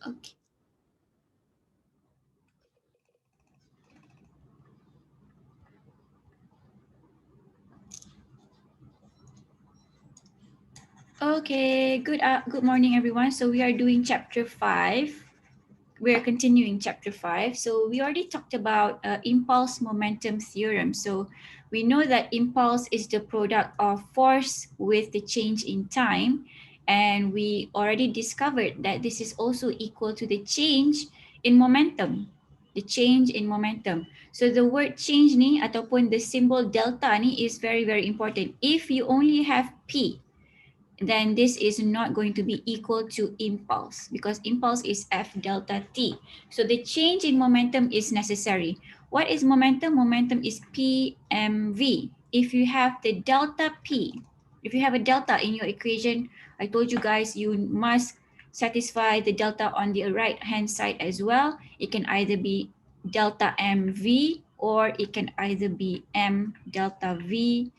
Okay. Okay, good morning everyone. So we are doing chapter 5. We're continuing chapter 5. So we already talked about impulse momentum theorem. So we know that impulse is the product of force with the change in time, and we already discovered that this is also equal to the change in momentum. The change in momentum. So the word change ni ataupun the symbol delta ni is very important. If you only have P, then this is not going to be equal to impulse because impulse is F delta T. So the change in momentum is necessary. What is momentum? Momentum is PMV. If you have the delta P, if you have a delta in your equation, I told you guys you must satisfy the delta on the right hand side as well. It can either be delta MV or it can either be M delta V.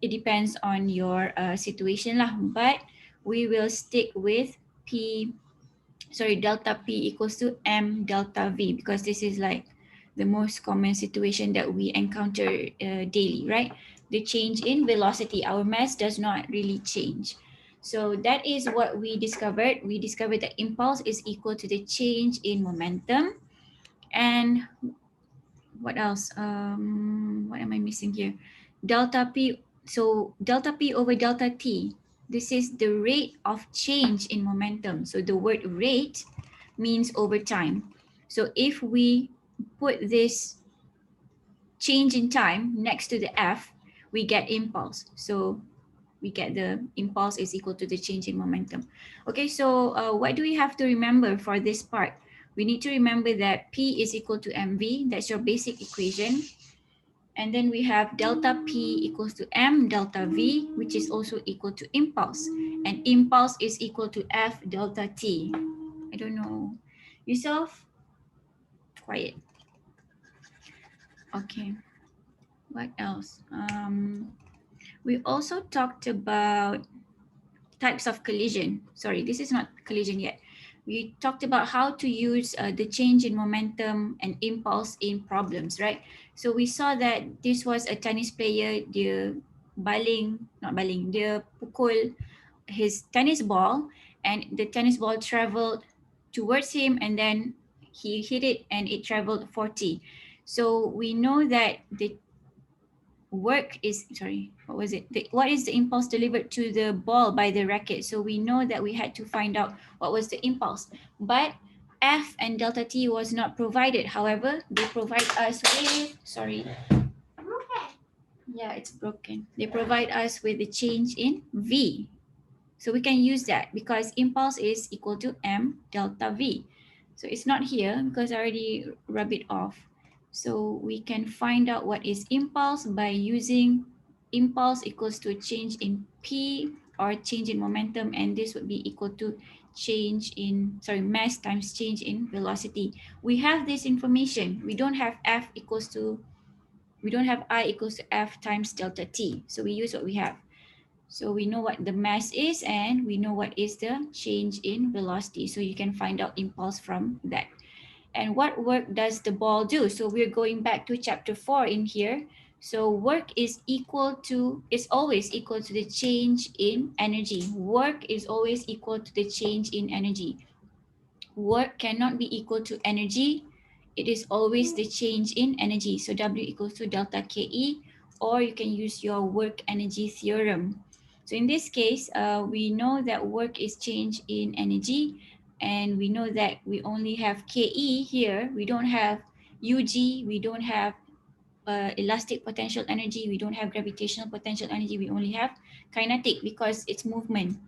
It depends on your situation lah, but we will stick with delta P equals to M delta V because this is like the most common situation that we encounter daily, right? The change in velocity, our mass does not really change. So that is what we discovered. We discovered that impulse is equal to the change in momentum. And what else? What am I missing here? Delta P. So delta P over delta T. This is the rate of change in momentum. So the word rate means over time. So if we put this change in time next to the F, we get impulse. So we get the impulse is equal to the change in momentum. Okay, so what do we have to remember for this part? We need to remember that P is equal to mv. That's your basic equation. And then we have delta P equals to M delta V, which is also equal to impulse. And impulse is equal to F delta T. I don't know. Yourself? Quiet. Okay. What else? We also talked about types of collision. Sorry, this is not collision yet. We talked about how to use the change in momentum and impulse in problems, right? So we saw that this was a tennis player, dia dia pukul his tennis ball and the tennis ball traveled towards him and then he hit it and it traveled 40. So we know that the what is the impulse delivered to the ball by the racket? So we know that we had to find out what was the impulse, but F and delta T was not provided. However, they provide us with yeah, it's broken. They provide us with the change in V. So we can use that because impulse is equal to M delta V. So it's not here because I already rub it off. So we can find out what is impulse by using impulse equals to change in P or change in momentum, and this would be equal to mass times change in velocity. We have this information. We don't have I equals to F times delta T. So we use what we have. So we know what the mass is and we know what is the change in velocity. So you can find out impulse from that. And what work does the ball do? So we're going back to chapter 4 in here. So work is always equal to the change in energy. Work is always equal to the change in energy. Work cannot be equal to energy. It is always the change in energy. So W equals to delta KE, or you can use your work energy theorem. So in this case, we know that work is change in energy, and we know that we only have KE here. We don't have UG, we don't have elastic potential energy, we don't have gravitational potential energy, we only have kinetic because it's movement.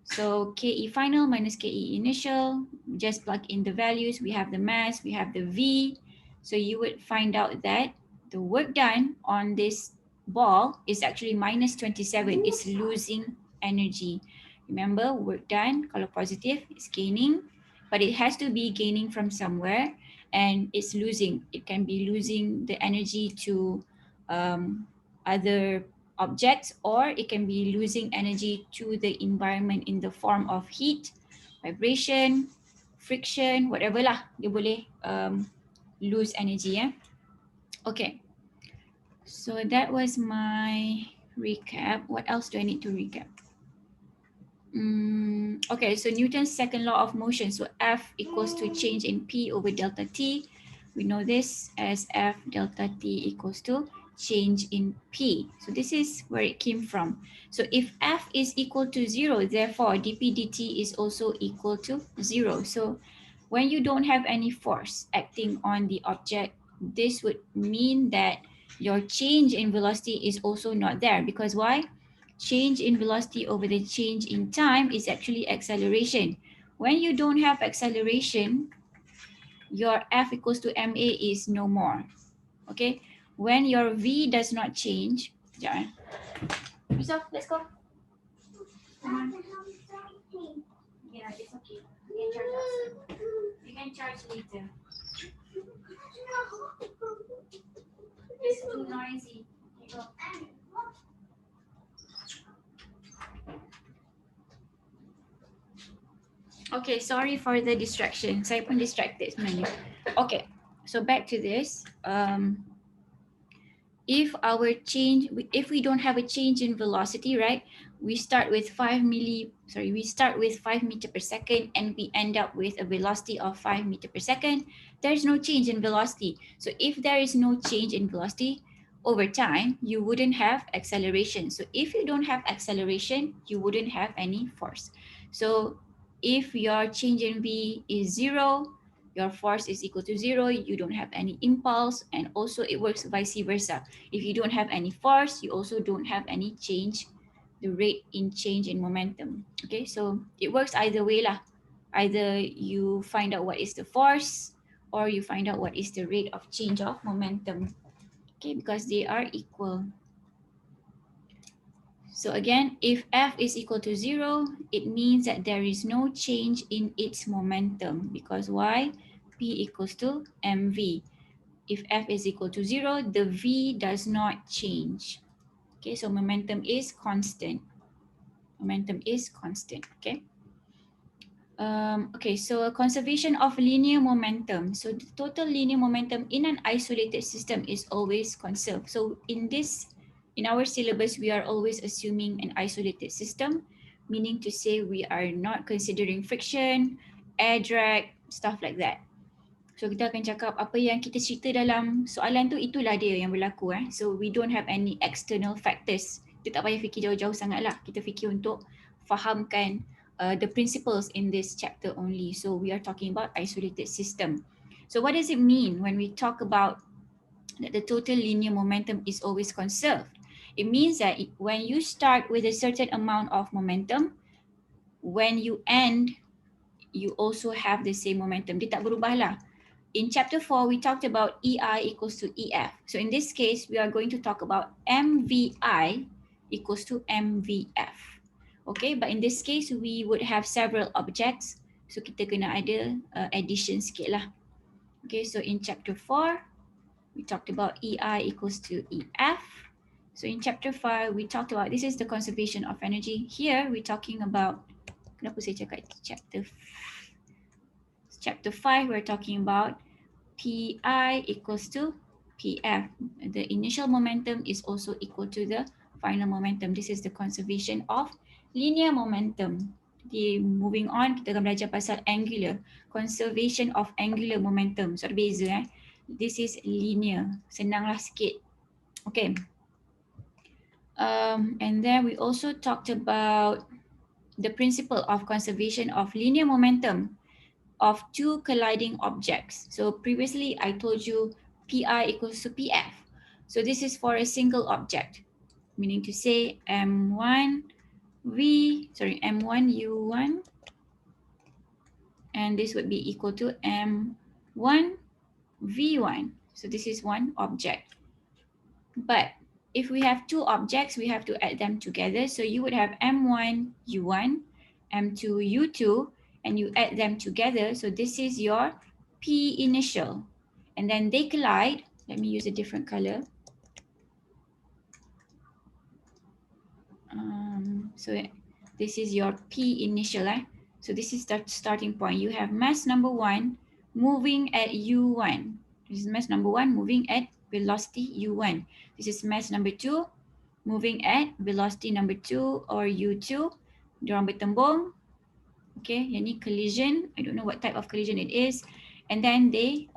So KE final minus KE initial, just plug in the values. We have the mass, we have the V. So you would find out that the work done on this ball is actually minus 27. It's losing energy. Remember, work done, kalau positive, is gaining, but it has to be gaining from somewhere and it's losing. It can be losing the energy to other objects, or it can be losing energy to the environment in the form of heat, vibration, friction, whatever lah, dia boleh lose energy. Okay, so that was my recap. What else do I need to recap? Okay, so Newton's second law of motion. So F equals to change in P over delta T. We know this as F delta T equals to change in P. So this is where it came from. So if F is equal to 0, therefore dP dt is also equal to 0. So when you don't have any force acting on the object, this would mean that your change in velocity is also not there. Because why? Change in velocity over the change in time is actually acceleration. When you don't have acceleration, your F equals to ma is no more. Okay, when your V does not change, Yusuf, let's go. Yeah, it's okay. You can charge outside. You can charge later. It's too noisy. Okay, go. Okay, sorry for the distraction. Saya pun distracted sebenarnya. Okay, so back to this. If we don't have a change in velocity, right? We start with 5 meter per second and we end up with a velocity of 5 meter per second. There's no change in velocity. So if there is no change in velocity over time, you wouldn't have acceleration. So if you don't have acceleration, you wouldn't have any force. So if your change in V is 0, your force is equal to 0, you don't have any impulse, and also it works vice versa. If you don't have any force, you also don't have any change, the rate in change in momentum. Okay, so it works either way lah. Either you find out what is the force or you find out what is the rate of change of momentum. Okay, because they are equal. So again, if F is equal to 0, it means that there is no change in its momentum. Because why? P equals to mv. If F is equal to 0, the V does not change. Okay, so momentum is constant. Momentum is constant, okay? Okay, so conservation of linear momentum. So the total linear momentum in an isolated system is always conserved. So in our syllabus, we are always assuming an isolated system, meaning to say we are not considering friction, air drag, stuff like that. So kita akan cakap apa yang kita cerita dalam soalan tu, itulah dia yang berlaku. So we don't have any external factors. Kita tak payah fikir jauh-jauh sangat lah. Kita fikir untuk fahamkan the principles in this chapter only. So we are talking about isolated system. So what does it mean when we talk about that the total linear momentum is always conserved? It means that when you start with a certain amount of momentum, when you end, you also have the same momentum. Dia tak berubah lah. In chapter 4, we talked about EI equals to EF. So in this case, we are going to talk about MVI equals to MVF. Okay, but in this case, we would have several objects. So kita kena ada addition sikit lah. Okay, so in chapter 4, we talked about EI equals to EF. So in chapter 5, we talked about, this is the conservation of energy. Here, we're talking about, kenapa saya cakap chapter 5, we're talking about Pi equals to Pf. The initial momentum is also equal to the final momentum. This is the conservation of linear momentum. Moving on, kita akan belajar pasal angular. Conservation of angular momentum. So ada beza. This is linear. Senanglah sikit. Okay. And then we also talked about the principle of conservation of linear momentum of two colliding objects. So previously I told you Pi equals to Pf. So this is for a single object, meaning to say M1U1, and this would be equal to M1V1. So this is one object. But if we have two objects, we have to add them together. So you would have M1U1, M2U2, and you add them together. So this is your P initial. And then they collide. Let me use a different color. So this is your P initial. So this is the starting point. You have mass number 1 moving at u1. This is mass number 1 moving at velocity u1. This is mass number 2 moving at velocity number 2 or u2. Diorang bertembung. Okay, yang ni collision. I don't know what type of collision it is. And then they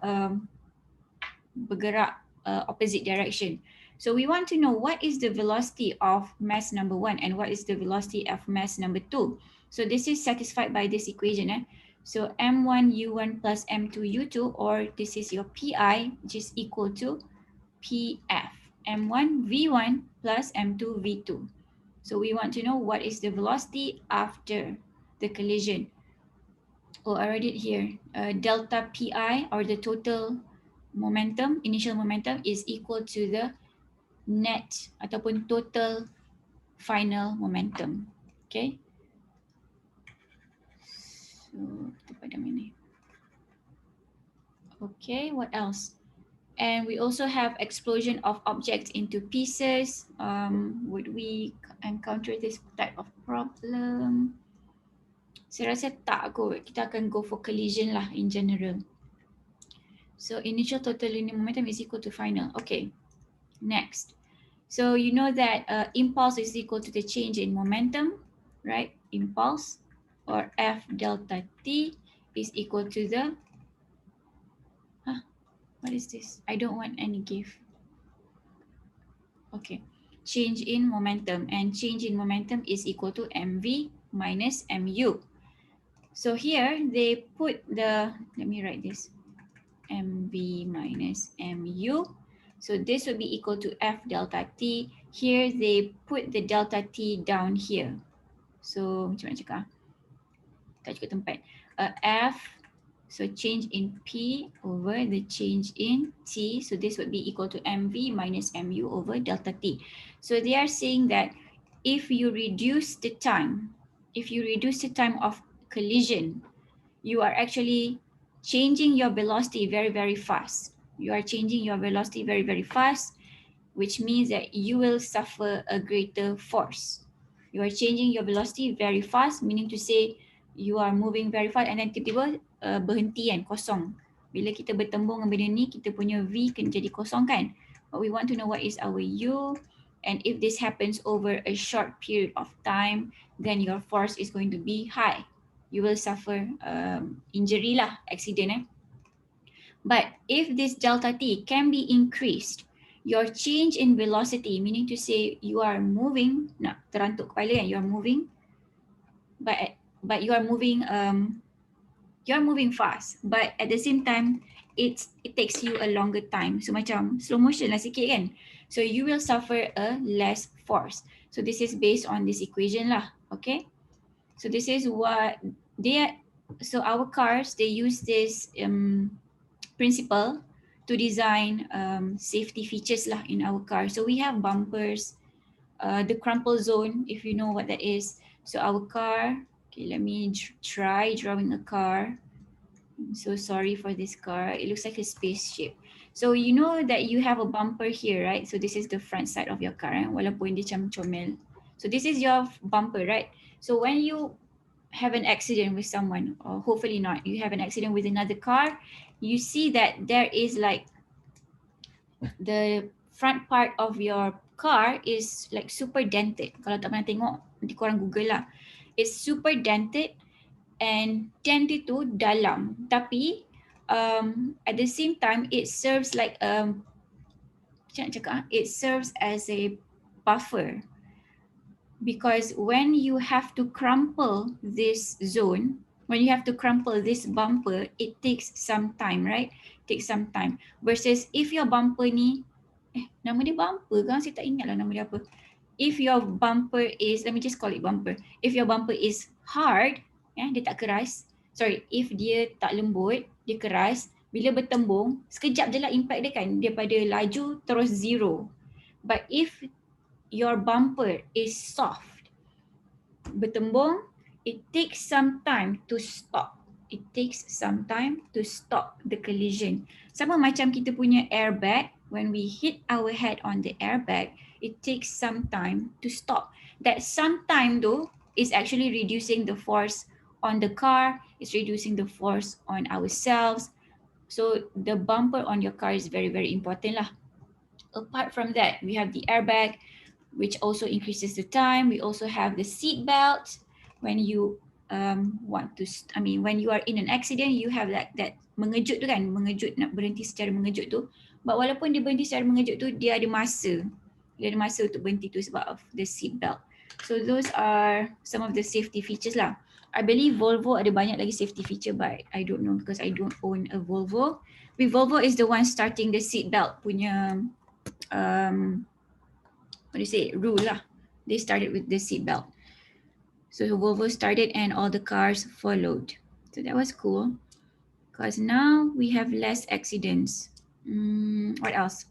bergerak opposite direction. So we want to know what is the velocity of mass number 1 and what is the velocity of mass number 2. So this is satisfied by this equation. So m1 u1 plus m2 u2, or this is your pi, which is equal to pf, m1 v1 plus m2 v2. So we want to know what is the velocity after the collision. Oh, I wrote it here. Delta pi, or the total momentum, initial momentum, is equal to the net ataupun total final momentum. Okay. So kita padam ini. Okay, what else? And we also have explosion of objects into pieces. Would we encounter this type of problem? Saya rasa tak kot. Kita akan go for collision lah in general. So initial total linear momentum is equal to final. Okay, next. So you know that impulse is equal to the change in momentum, right? Impulse, or F delta T, is equal to the, what is this? I don't want any GIF. Okay, change in momentum, and change in momentum is equal to mv minus mu. So here they put the, let me write this, mv minus mu. So this would be equal to F delta T. Here they put the delta T down here. So macam mana cakap? Tak cukup tempat. F, so change in P over the change in T. So this would be equal to mv minus mu over delta T. So they are saying that if you reduce the time, of collision, you are actually changing your velocity very, very fast. You are changing your velocity very, very fast, which means that you will suffer a greater force. You are changing your velocity very fast, meaning to say you are moving very fast and then tiba-tiba berhenti kan, kosong. Bila kita bertembung dengan benda ni, kita punya V kena jadi kosong kan. But we want to know what is our U, and if this happens over a short period of time, then your force is going to be high. You will suffer injury lah, accident. But if this delta T can be increased, your change in velocity, meaning to say you are moving, nak terantuk kepala kan, you are moving, but you are moving fast, but at the same time it takes you a longer time. So macam slow motion lah sikit kan. So you will suffer a less force. So this is based on this equation lah, okay? So this is what so our cars, they use this principle to design safety features lah in our car. So we have bumpers, the crumple zone, if you know what that is. So our car, okay, let me try drawing a car. I'm so sorry for this car. It looks like a spaceship. So you know that you have a bumper here, right? So this is the front side of your car, walaupun dia macam comel. So this is your bumper, right? So when you have an accident with someone, or hopefully not, you have an accident with another car, you see that there is like the front part of your car is like super dented. Kalau tak pernah tengok, nanti korang Google lah. It's super dented, and dent itu dalam, tapi at the same time it serves like macam nak cakap, it serves as a buffer, because when you have to crumple this zone, when you have to crumple this bumper, it takes some time, right? Takes some time. Versus if your bumper ni, nama dia bumper kan? Saya tak ingat lah nama dia apa. If your bumper is, let me just call it bumper. If your bumper is hard, dia tak keras. Sorry, if dia tak lembut, dia keras. Bila bertembung, sekejap je lah impact dia kan. Daripada laju terus zero. But if your bumper is soft, bertembung, it takes some time to stop. It takes some time to stop the collision. Sama macam kita punya airbag, when we hit our head on the airbag, it takes some time to stop. That some time though is actually reducing the force on the car, it's reducing the force on ourselves. So the bumper on your car is very, very important lah. Apart from that, we have the airbag, which also increases the time. We also have the seat belt. When you when you are in an accident, you have that mengejut tu kan, mengejut, nak berhenti secara mengejut tu. But walaupun dia berhenti secara mengejut tu, dia ada masa. Dia ada masa untuk berhenti tu sebab of the seat belt. So those are some of the safety features lah. I believe Volvo ada banyak lagi safety feature, but I don't know because I don't own a Volvo. Volvo is the one starting the seat belt punya rule lah. They started with the seat belt. So Volvo started and all the cars followed. So that was cool because now we have less accidents. What else?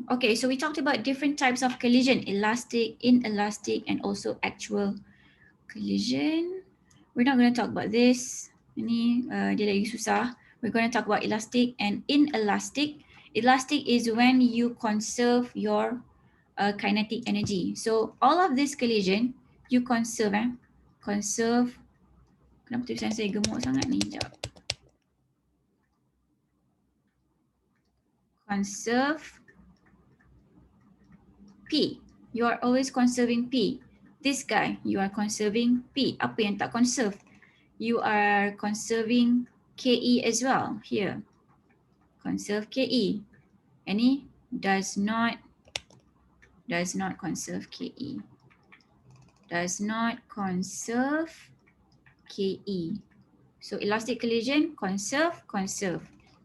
Okay, so we talked about different types of collision: elastic, inelastic, and also actual collision. We're not going to talk about this. Ini dia lagi susah. We're going to talk about elastic and inelastic. Elastic is when you conserve your kinetic energy. So all of this collision, you conserve. Conserve. Kenapa tulisan saya gemuk sangat ni? Sekejap. Conserve P. You are always conserving P. This guy, you are conserving P. Apa yang tak conserve? You are conserving KE as well here. Conserve KE. Any does not conserve KE. Does not conserve KE. So elastic collision, conserve.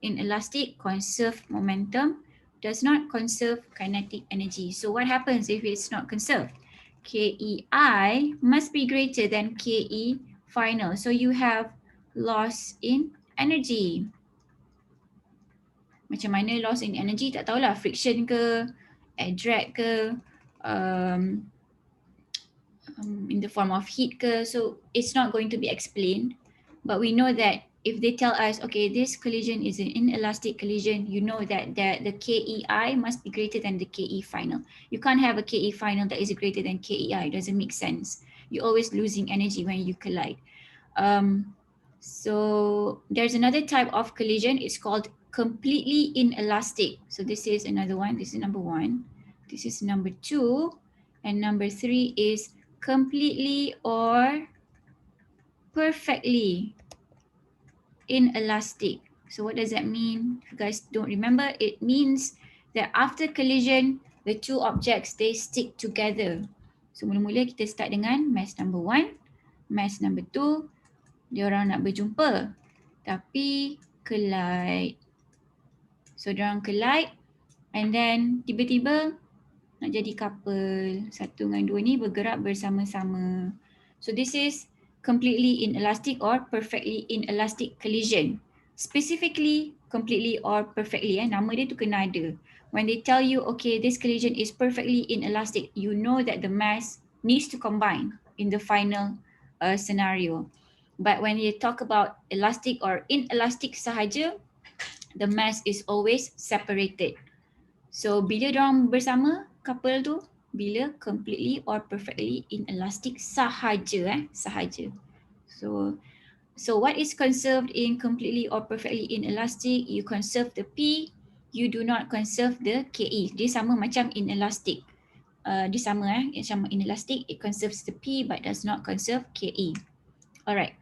Inelastic, conserve momentum. Does not conserve kinetic energy. So what happens if it's not conserved? KEI must be greater than KE final. So you have loss in energy. Macam mana loss in energy? Tak tahulah, friction ke, air drag ke, in the form of heat ke. So it's not going to be explained. But we know that if they tell us, okay, this collision is an inelastic collision, you know that the KEI must be greater than the KE final. You can't have a KE final that is greater than KEI. It doesn't make sense. You're always losing energy when you collide. So there's another type of collision. It's called completely inelastic. So this is another one. This is number 1. This is number 2. And number 3 is completely or perfectly inelastic. So what does that mean? If you guys don't remember, it means that after collision, the two objects, they stick together. So mula-mula kita start dengan mass number 1, mass number 2, dia orang nak berjumpa tapi collide. So dia orang collide and then tiba-tiba nak jadi couple. 1 dengan 2 ni bergerak bersama-sama. So this is completely inelastic or perfectly inelastic collision. Specifically, completely or perfectly. Nama dia tu kena ada. When they tell you, okay, this collision is perfectly inelastic, you know that the mass needs to combine in the final scenario. But when you talk about elastic or inelastic sahaja, the mass is always separated. So bila diorang bersama, couple tu, bila completely or perfectly inelastic sahaja, sahaja. So what is conserved in completely or perfectly inelastic? You conserve the P, you do not conserve the KE. Dia sama macam inelastic. Dia sama sama inelastic, it conserves the P but does not conserve KE. Alright.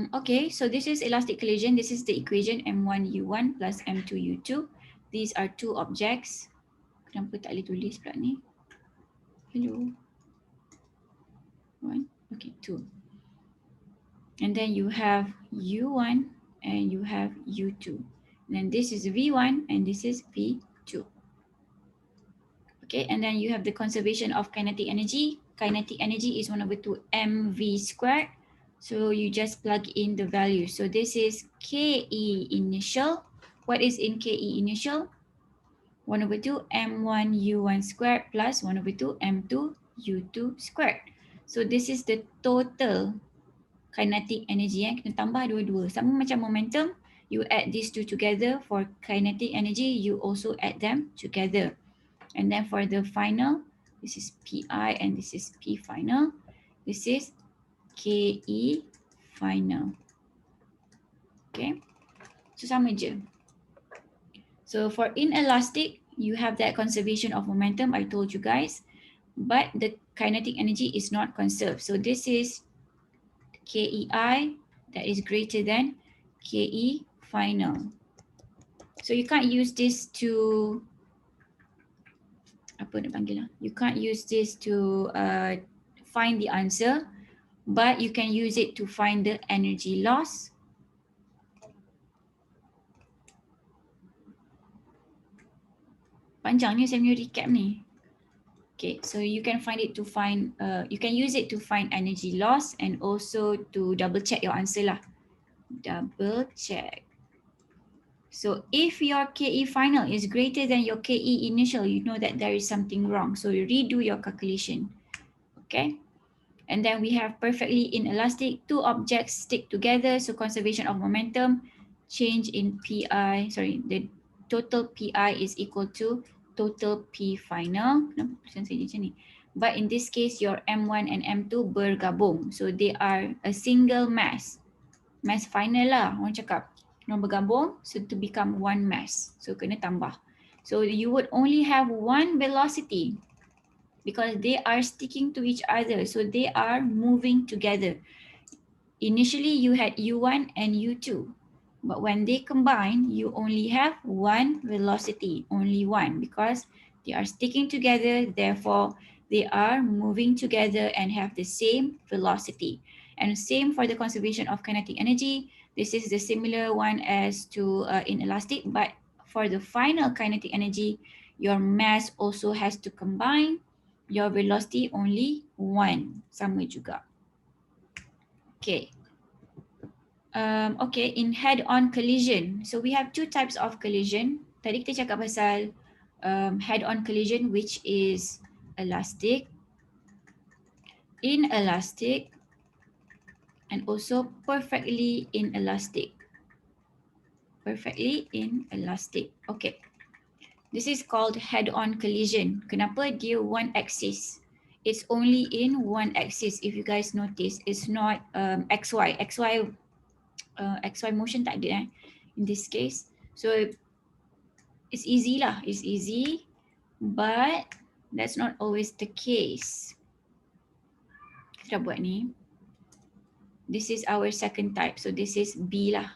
Okay, so this is elastic collision. This is the equation M1U1 plus M2U2. These are two objects. Kenapa tak boleh tulis pula ni? Hello. 1, okay, 2. And then you have U1 and you have U2. And then this is V1 and this is V2. Okay, and then you have the conservation of kinetic energy. Kinetic energy is 1/2 mv squared. So you just plug in the value. So this is KE initial. What is in KE initial? 1/2 m1u1 squared plus 1/2 m2u2 squared. So this is the total kinetic energy. Kita tambah dua-dua. Sama macam momentum, you add these two together. For kinetic energy, you also add them together. And then for the final This is PI and this is P final. This is KE final. Okay, so sama je. So for inelastic, you have that conservation of momentum I told you guys, but the kinetic energy is not conserved. So this is KEI that is greater than KE final. So you can't use this to, apa nak panggil lah? You can't use this to find the answer, but you can use it to find the energy loss. Panjang ni saya punya recap ni. Okay, so you can find it to find, you can use it to find energy loss and also to double check your answer lah. Double check. So if your KE final is greater than your KE initial, you know that there is something wrong. So you redo your calculation. Okay. And then we have perfectly inelastic, two objects stick together. So conservation of momentum, change in PI, sorry, the total PI is equal to total P final. But in this case, your M1 and M2 bergabung. So they are a single mass. Mass final lah, orang cakap. Orang bergabung, so to become one mass. So kena tambah. So you would only have one velocity because they are sticking to each other. So they are moving together. Initially, you had U1 and U2. But when they combine, you only have one velocity, only one, because they are sticking together. Therefore, they are moving together and have the same velocity. And same for the conservation of kinetic energy. This is the similar one as to inelastic, but for the final kinetic energy, your mass also has to combine. Your velocity only one, sama juga. Okay. Okay, in head-on collision. So we have two types of collision. Tadi kita cakap pasal head-on collision, which is elastic, inelastic, and also perfectly inelastic. Perfectly inelastic. Okay. This is called head-on collision. Kenapa dia one axis? It's only in one axis. If you guys notice, it's not XY. XY motion tak ada in this case. So it's easy lah. It's easy, but that's not always the case. Kita dah buat ni. This is our second type. So this is B lah.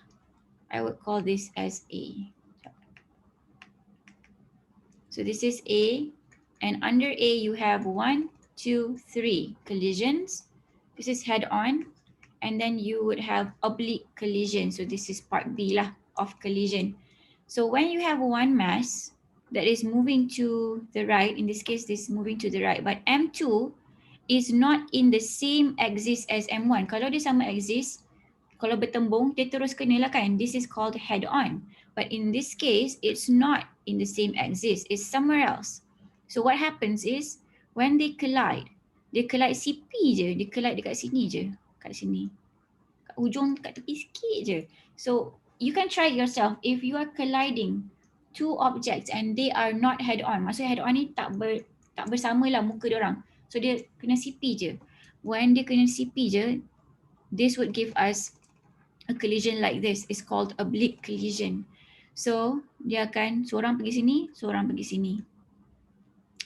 I would call this as A. So this is A, and under A you have 1, 2, 3 collisions. This is head-on, and then you would have oblique collision. So this is part B lah of collision. So when you have one mass that is moving to the right, in this case this is moving to the right, but M2 is not in the same axis as M1. Kalau dia sama axis, kalau bertembung, dia terus kena lah kan. This is called head-on. But in this case, it's not in the same axis. It's somewhere else. So what happens is, when they collide, dia collide CP je. Dia collide dekat sini je. Kat sini. Kat ujung, kat tepi sikit je. So you can try it yourself. If you are colliding two objects and they are not head-on. Maksudnya head-on ni tak bersama lah muka diorang. So dia kena CP je. When dia kena CP je, this would give us a collision like this. It's called oblique collision. So dia akan seorang pergi sini, seorang pergi sini.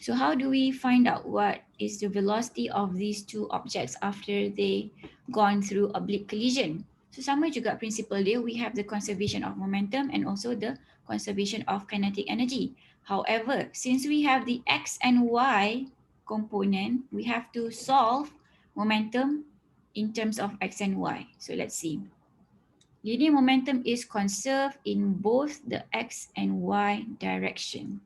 So how do we find out what is the velocity of these two objects after they gone through oblique collision? So sama juga principle dia, we have the conservation of momentum and also the conservation of kinetic energy. However, since we have the X and Y component, we have to solve momentum in terms of X and Y. So let's see. Linear momentum is conserved in both the X and Y direction.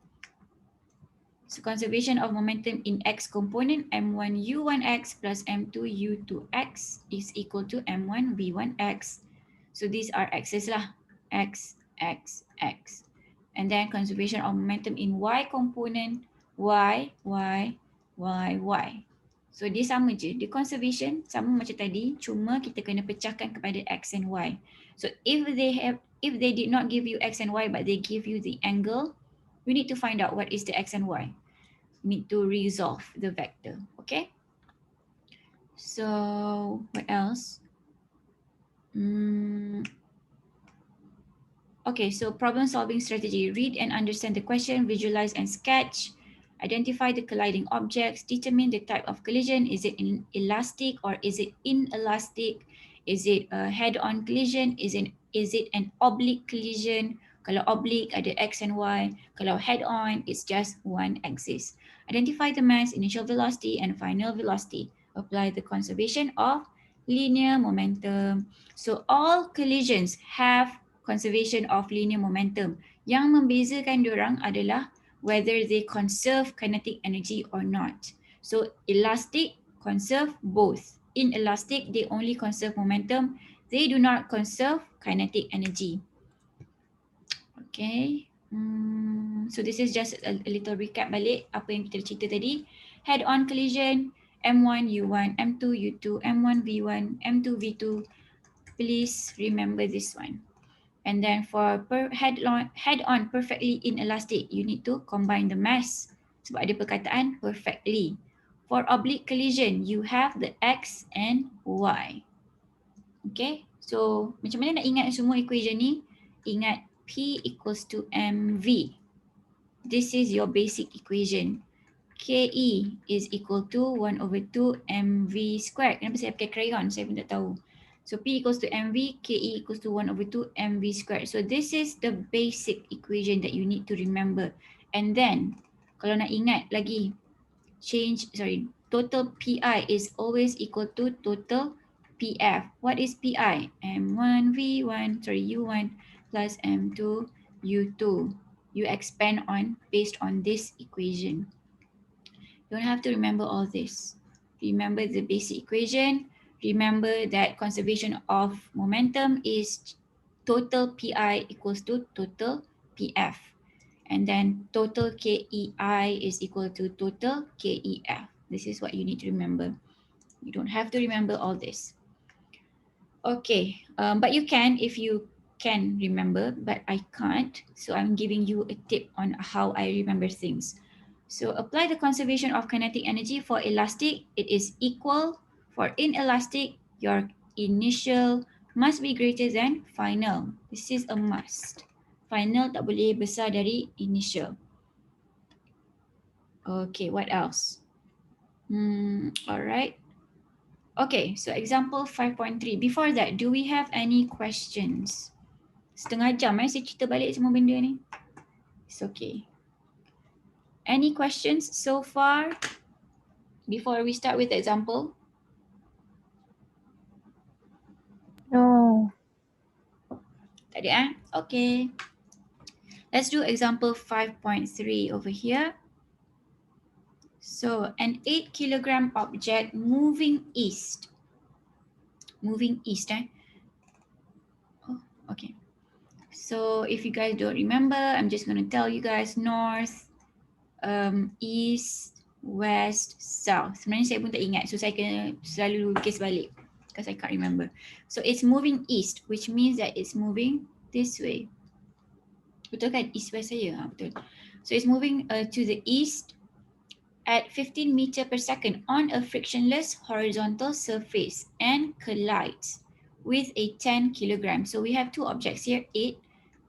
So conservation of momentum in X component, M1 U1X plus M2 U2X is equal to M1 V1X. So these are X's lah, X, X, X. And then conservation of momentum in Y component, Y, Y, Y, Y. So dia sama je, dia conservation sama macam tadi, cuma kita kena pecahkan kepada X and Y. So if they did not give you X and Y but they give you the angle, we need to find out what is the X and Y. need to resolve the vector. Okay. So what else? Okay, so problem solving strategy. Read and understand the question, visualize and sketch, identify the colliding objects, determine the type of collision. Is it elastic or is it inelastic? Is it a head-on collision? Is it an oblique collision? Kalau oblique ada X and Y. Kalau head-on, it's just one axis. Identify the mass, initial velocity and final velocity. Apply the conservation of linear momentum. So all collisions have conservation of linear momentum. Yang membezakan diorang adalah whether they conserve kinetic energy or not. So elastic conserve both. Inelastic, they only conserve momentum. They do not conserve kinetic energy. Okay. So this is just a little recap balik apa yang kita cerita tadi. Head-on collision, M1, U1, M2, U2, M1, V1, M2, V2. Please remember this one. And then for head-on perfectly inelastic, you need to combine the mass. Sebab ada perkataan perfectly. For oblique collision, you have the X and Y. Okay, so macam mana nak ingat semua equation ni? Ingat P equals to mv. This is your basic equation. KE is equal to 1 over 2 mv squared. Kenapa saya pakai crayon? Saya pun tak tahu. So P equals to mv, KE equals to 1 over 2 mv squared. So this is the basic equation that you need to remember. And then, kalau nak ingat lagi, total PI is always equal to total PF. What is PI? M1 V1, U1 plus M2 U2. You expand on based on this equation. You don't have to remember all this. Remember the basic equation. Remember that conservation of momentum is total PI equals to total PF. And then total KEI is equal to total KEF. This is what you need to remember. You don't have to remember all this. Okay, but you can if you can remember, but I can't. So I'm giving you a tip on how I remember things. So apply the conservation of kinetic energy. For elastic, it is equal. For inelastic, your initial must be greater than final. This is a must. Final tak boleh besar dari initial. Okay, what else? All right. Okay, so example 5.3. Before that, do we have any questions? Setengah jam saya cerita balik semua benda ni. It's okay. Any questions so far before we start with the example? No. Tak ada Okay. Let's do example 5.3 over here. So an 8 kilogram object moving east. Moving east Oh, okay. So if you guys don't remember, I'm just going to tell you guys north, east, west, south. Sebenarnya saya pun tak ingat, so saya kena selalu lukis balik because I can't remember. So it's moving east, which means that it's moving this way. Betul kan? East west saya. Betul. So it's moving to the east at 15 meter per second on a frictionless horizontal surface and collides with a 10 kilogram. So we have two objects here, 8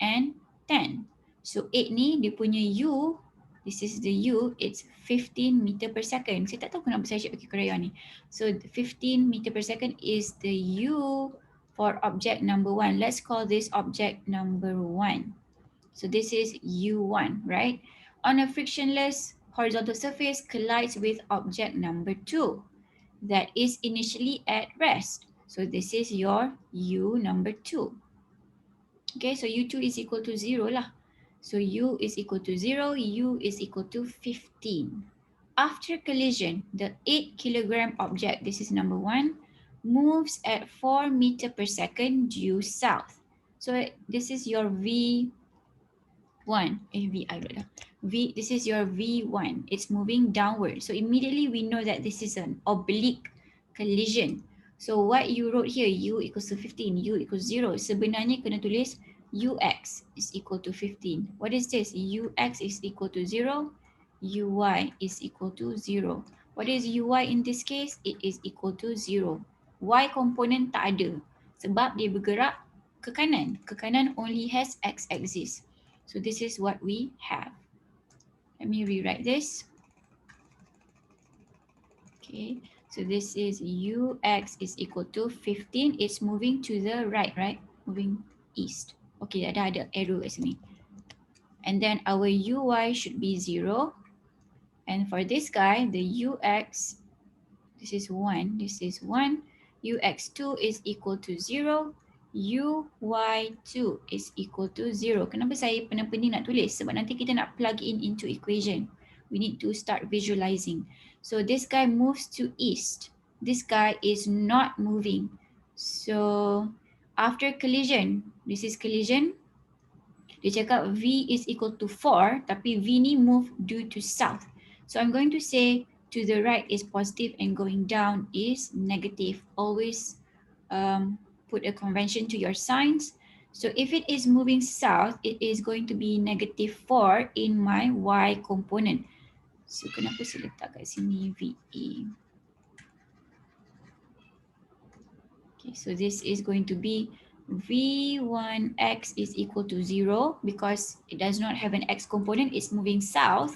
and 10. So 8 ni dia punya U, this is the U, it's 15 meter per second. Saya tak tahu kenapa saya asyik pakai crayon ni. So 15 meter per second is the U for object number 1. Let's call this object number 1. So this is U1, right? On a frictionless horizontal surface collides with object number 2 that is initially at rest. So this is your U number 2. Okay, so U2 is equal to 0 lah. So U is equal to 0, U is equal to 15. After collision, the 8 kilogram object, this is number 1, moves at 4 meter per second due south. So this is your V1. This is your V1. It's moving downward. So immediately we know that this is an oblique collision. So what you wrote here, U equals to 15, U equals 0. Sebenarnya kena tulis UX is equal to 15. What is this? UX is equal to 0. uy is equal to 0. What is uy in this case? It is equal to 0. Y component tak ada sebab dia bergerak ke kanan. Ke kanan only has x-axis. So this is what we have. Let me rewrite this. Okay, so this is ux is equal to 15. It's moving to the right? Moving east. Okay, ada arrow kat sini. And then our uy should be 0. And for this guy, the ux, this is 1, this is 1. ux2 is equal to 0. uy2 is equal to 0. Kenapa saya pening-pening nak tulis? Sebab nanti kita nak plug in into equation. We need to start visualizing. So this guy moves to east. This guy is not moving. So after collision, this is collision. Dia cakap V is equal to 4, tapi V ni move due to south. So I'm going to say to the right is positive and going down is negative. Always put a convention to your signs. So if it is moving south, it is going to be negative 4 in my Y component. So kenapa saya letak kat sini VA? Okay, so this is going to be V1x is equal to 0 because it does not have an x component, it's moving south.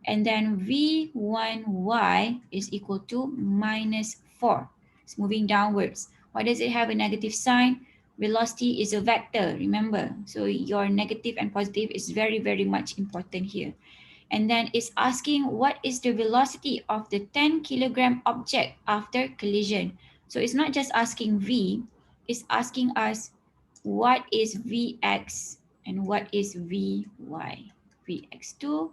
And then V1y is equal to minus 4. It's moving downwards. Why does it have a negative sign? Velocity is a vector, remember. So your negative and positive is very, very much important here. And then it's asking what is the velocity of the 10 kilogram object after collision. So it's not just asking V, it's asking us what is Vx and what is Vy. Vx2,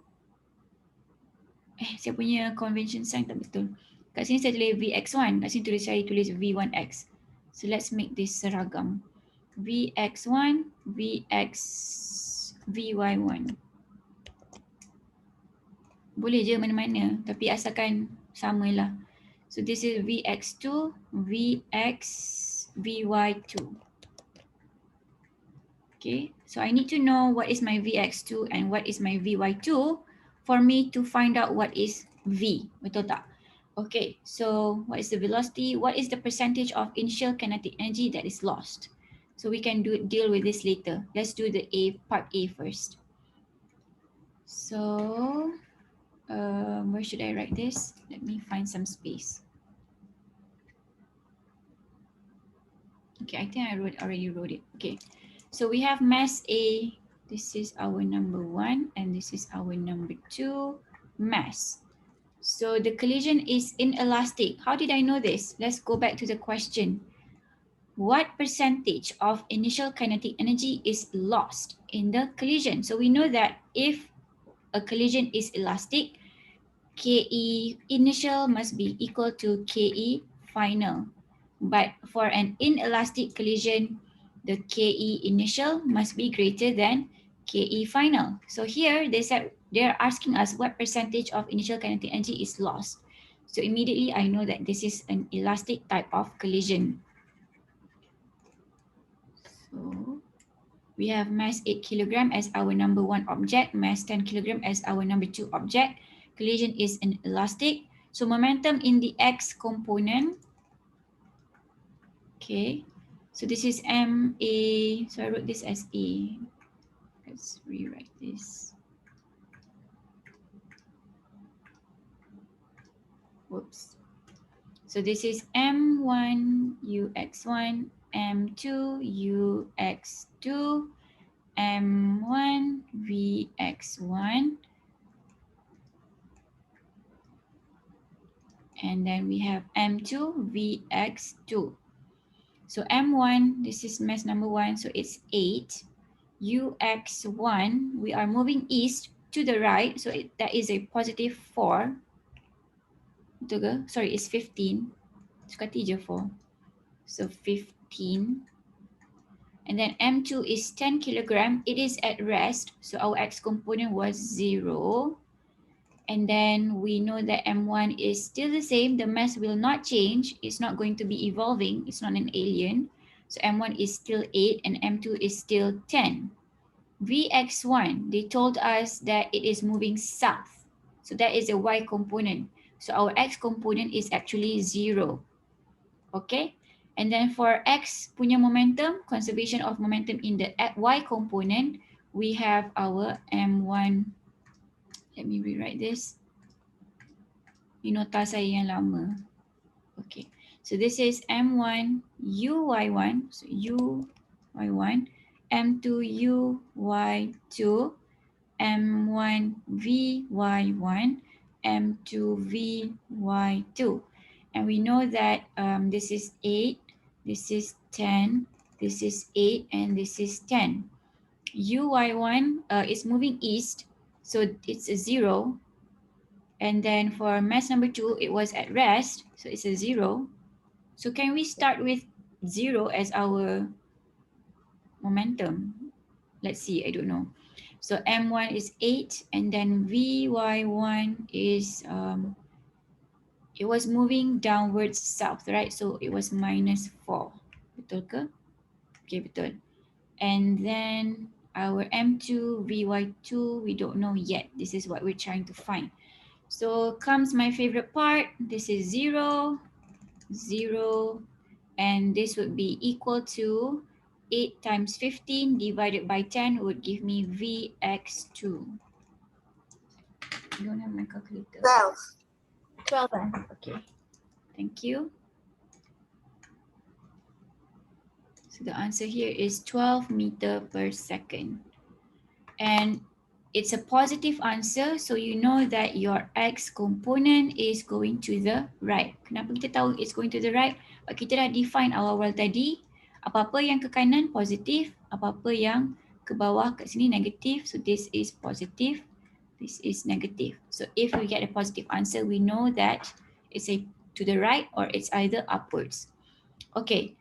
saya punya convention sign tak betul. Kat sini saya tulis Vx1, kat sini saya tulis V1x. So let's make this seragam. Vx1, Vy1. Boleh je mana-mana, tapi asalkan samalah. So this is Vx2, Vy2. Okay, so I need to know what is my Vx2 and what is my Vy2 for me to find out what is V. Betul tak? Okay, so what is the velocity? What is the percentage of initial kinetic energy that is lost? So we can deal with this later. Let's do the part A first. So where should I write this? Let me find some space. Okay, I think I already wrote it. Okay, so we have mass A. This is our number 1 and this is our number 2 mass. So the collision is inelastic. How did I know this? Let's go back to the question. What percentage of initial kinetic energy is lost in the collision? So we know that if a collision is elastic, KE initial must be equal to KE final. But for an inelastic collision, the KE initial must be greater than KE final. So here they said they're asking us what percentage of initial kinetic energy is lost. So immediately I know that this is an elastic type of collision. So we have mass 8 kilogram as our number 1 object, mass 10 kilogram as our number 2 object. Collision is an elastic. So momentum in the x component. Okay, so this is MA. So I wrote this as A. Let's rewrite this. Whoops. So this is M1 UX1, M2 UX2, M1 VX1. And then we have M2 VX2. So M1, this is mass number 1, so it's 8. UX1, we are moving east to the right, so that is a positive 4. Betul ke? Sorry, it's 15. Suka je 4. So 15. And then M2 is 10 kilogram. It is at rest, so our X component was 0. And then we know that M1 is still the same. The mass will not change. It's not going to be evolving. It's not an alien. So M1 is still 8 and M2 is still 10. VX1, they told us that it is moving south. So that is the y component. So our x component is actually 0. Okay. And then for x punya momentum, conservation of momentum in the y component, we have our m1. Let me rewrite this. Ini nota saya yang lama. Okay. So this is m1 uy1. So uy1, m2 uy2, m1 vy1, m2 vy2. And we know that this is 8, this is 10, this is 8, and this is 10. uy1 is moving east, so it's a 0. And then for mass number 2, it was at rest, so it's a 0. So can we start with 0 as our momentum? Let's see, I don't know. So M1 is 8, and then VY1 is, it was moving downwards south, right? So it was -4. Betul ke? Okay, betul. And then our M2, VY2, we don't know yet. This is what we're trying to find. So comes my favorite part. This is 0, 0, and this would be equal to 8 times 15 divided by 10 would give me Vx2. I don't have my calculator. 12. 12. Okay. Thank you. So the answer here is 12 meter per second. And it's a positive answer, so you know that your x component is going to the right. Kenapa kita tahu it's going to the right? Sebab kita dah define awal-awal tadi, apa-apa yang ke kanan positif, apa-apa yang ke bawah kat sini negatif. So this is positive, this is negative. So if we get a positive answer, we know that it's a to the right or it's either upwards. Okay,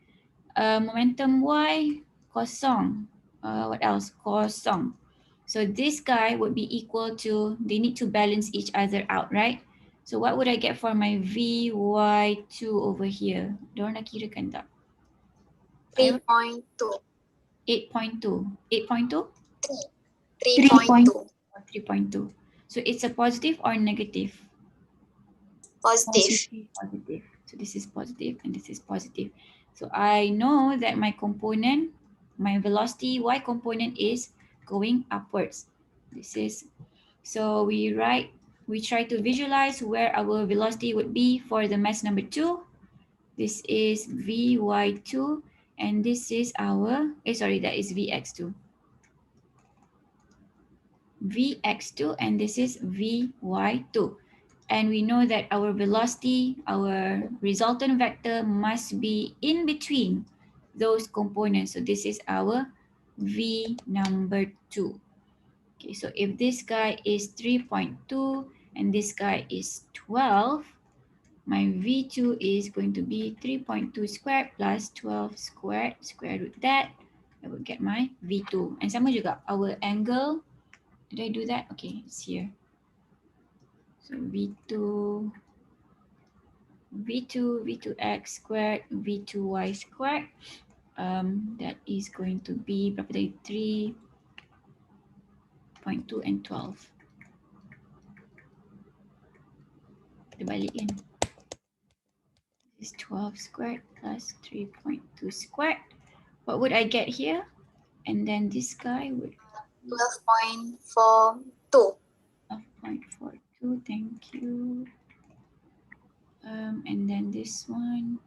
momentum y kosong. What else? Kosong. So this guy would be equal to, they need to balance each other out, right? So what would I get for my Vy2 over here? Diorang nak kirakan tak? 3.2. 8.2. 8.2? 3.2. 3.2. So it's a positive or negative? Positive. Positive. So this is positive and this is positive. So I know that my component, my velocity y component is going upwards. This is, so we try to visualize where our velocity would be for the mass number 2. This is Vy2 and this is our, that is Vx2. Vx2 and this is Vy2. And we know that our velocity, our resultant vector must be in between those components. So this is our V number 2. Okay, so if this guy is 3.2 and this guy is 12, my V2 is going to be 3.2 squared plus 12 squared, square root that. I will get my V2. And sama juga, our angle, did I do that? Okay, it's here. So V2, V2x squared, V2y squared. That is going to be berapa tadi? 3.2 and 12. Kita balik kan. This is 12 squared plus 3.2 squared. What would I get here? And then this guy would 12.42. 12.42, thank you. And then this one.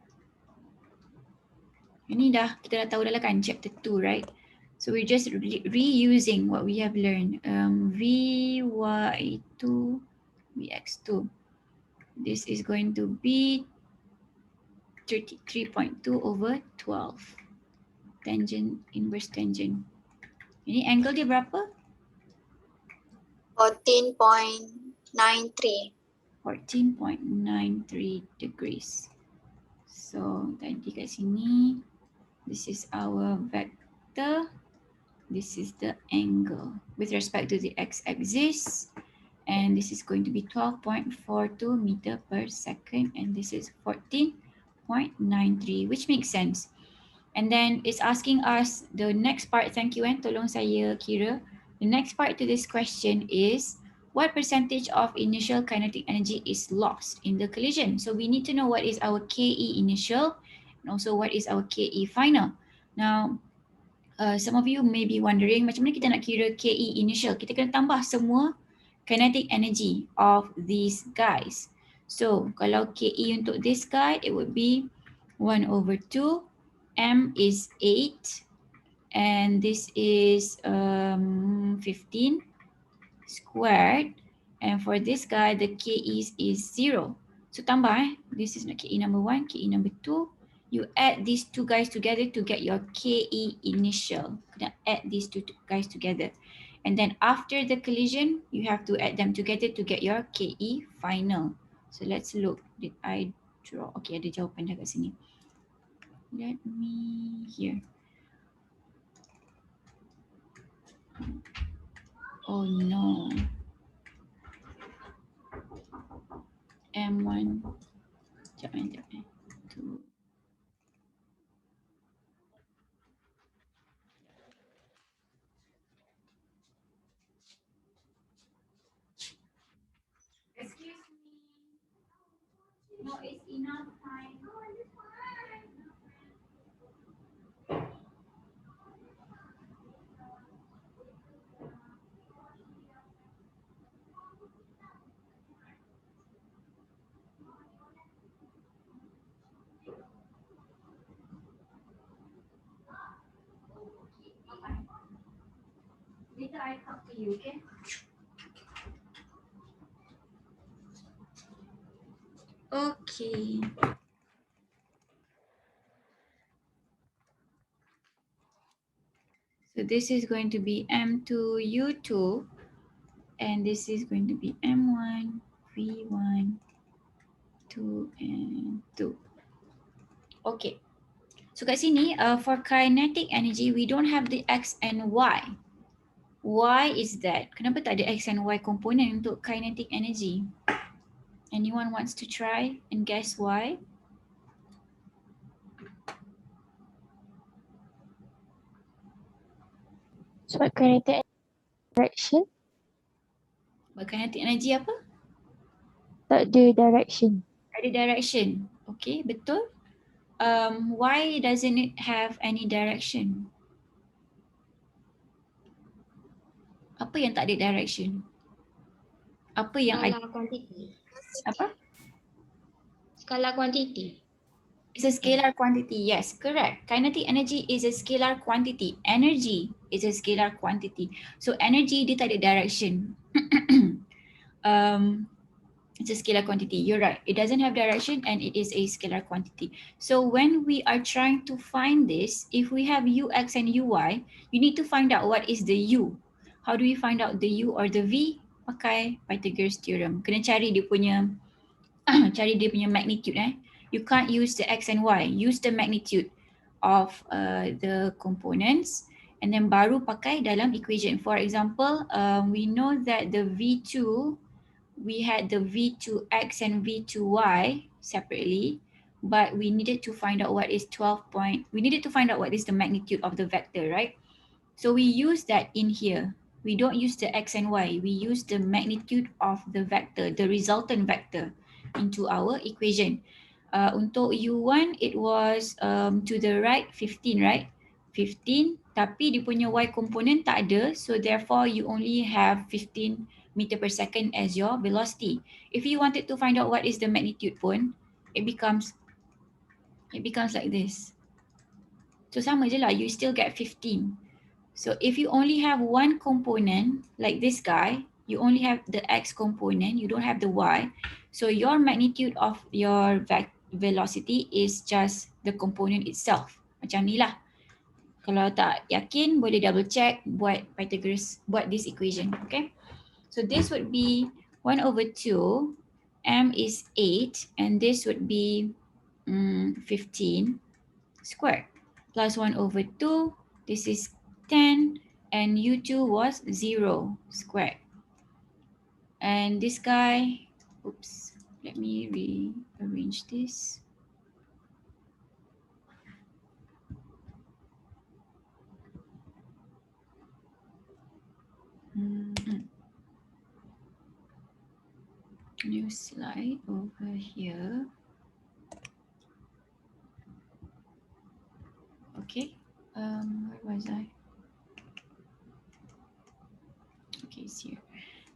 Ini kita dah tahu dah lah kan, chapter 2, right? So we're just reusing what we have learned. Vy2, Vx2. This is going to be 33.2 over 12. Tangent, inverse tangent. Ini angle dia berapa? 14.93. 14.93 degrees. So tadi kat sini, this is our vector. This is the angle with respect to the x-axis. And this is going to be 12.42 meter per second. And this is 14.93, which makes sense. And then it's asking us the next part. Thank you, tolong saya kira. The next part to this question is, what percentage of initial kinetic energy is lost in the collision? So we need to know what is our KE initial and also what is our KE final. Now, some of you may be wondering macam mana kita nak kira KE initial. Kita kena tambah semua kinetic energy of these guys. So kalau KE untuk this guy, it would be 1 over 2. M is 8 and this is 15 squared, and for this guy the KE is 0. So tambah this is KE number 1, KE number 2. You add these two guys together to get your KE initial. Kena add these two guys together. And then after the collision, you have to add them together to get your KE final. So let's look. Did I draw? Okay, ada jawapan dah kat sini. Let me here. Oh no. M1. Sekejap. 2. Excuse me. No, it's enough time. Later I talk to you, okay? Okay. So this is going to be M2, U2, and this is going to be M1, V1, 2, and 2. Okay. So kat sini, for kinetic energy, we don't have the X and Y. Why is that? Kenapa tak ada X and Y component untuk kinetic energy? Anyone wants to try and guess why? So kinetic direction, But kinetic energy apa? tak ada direction. Ada direction. Okay, betul. Why doesn't it have any direction? Apa yang tak ada direction? Apa yang ada? Scalar quantity. Apa? Scalar quantity. It's a scalar quantity. Yes, correct. Kinetic energy is a scalar quantity. Energy is a scalar quantity. So energy dia tak ada direction. It's a scalar quantity. You're right. It doesn't have direction and it is a scalar quantity. So when we are trying to find this, if we have ux and uy, you need to find out what is the u. How do we find out the u or the v? Pakai Pythagoras theorem. Kena cari dia punya magnitude. You can't use the x and y. Use the magnitude of the components and then baru pakai dalam equation. For example, we know that the v2, we had the v2x and v2y separately, but we needed to find out what is we needed to find out what is the magnitude of the vector, right? So we use that in here. We don't use the x and y. We use the magnitude of the vector, the resultant vector, into our equation. Untuk U1, it was to the right 15, right? 15, tapi dia punya y component tak ada, so therefore you only have 15 meter per second as your velocity. If you wanted to find out what is the magnitude pun, it becomes like this. So sama je lah, you still get 15. So if you only have one component, like this guy, you only have the x component, you don't have the y. So your magnitude of your velocity is just the component itself. Macam ni lah. Kalau tak yakin, boleh double check, buat Pythagoras, buat this equation, okay? So this would be 1 over 2, m is 8, and this would be 15 squared, plus 1 over 2, this is 10, and U2 was 0 squared. And this guy, oops, let me rearrange this. new slide over here. Okay, where was I? Okay, it's here.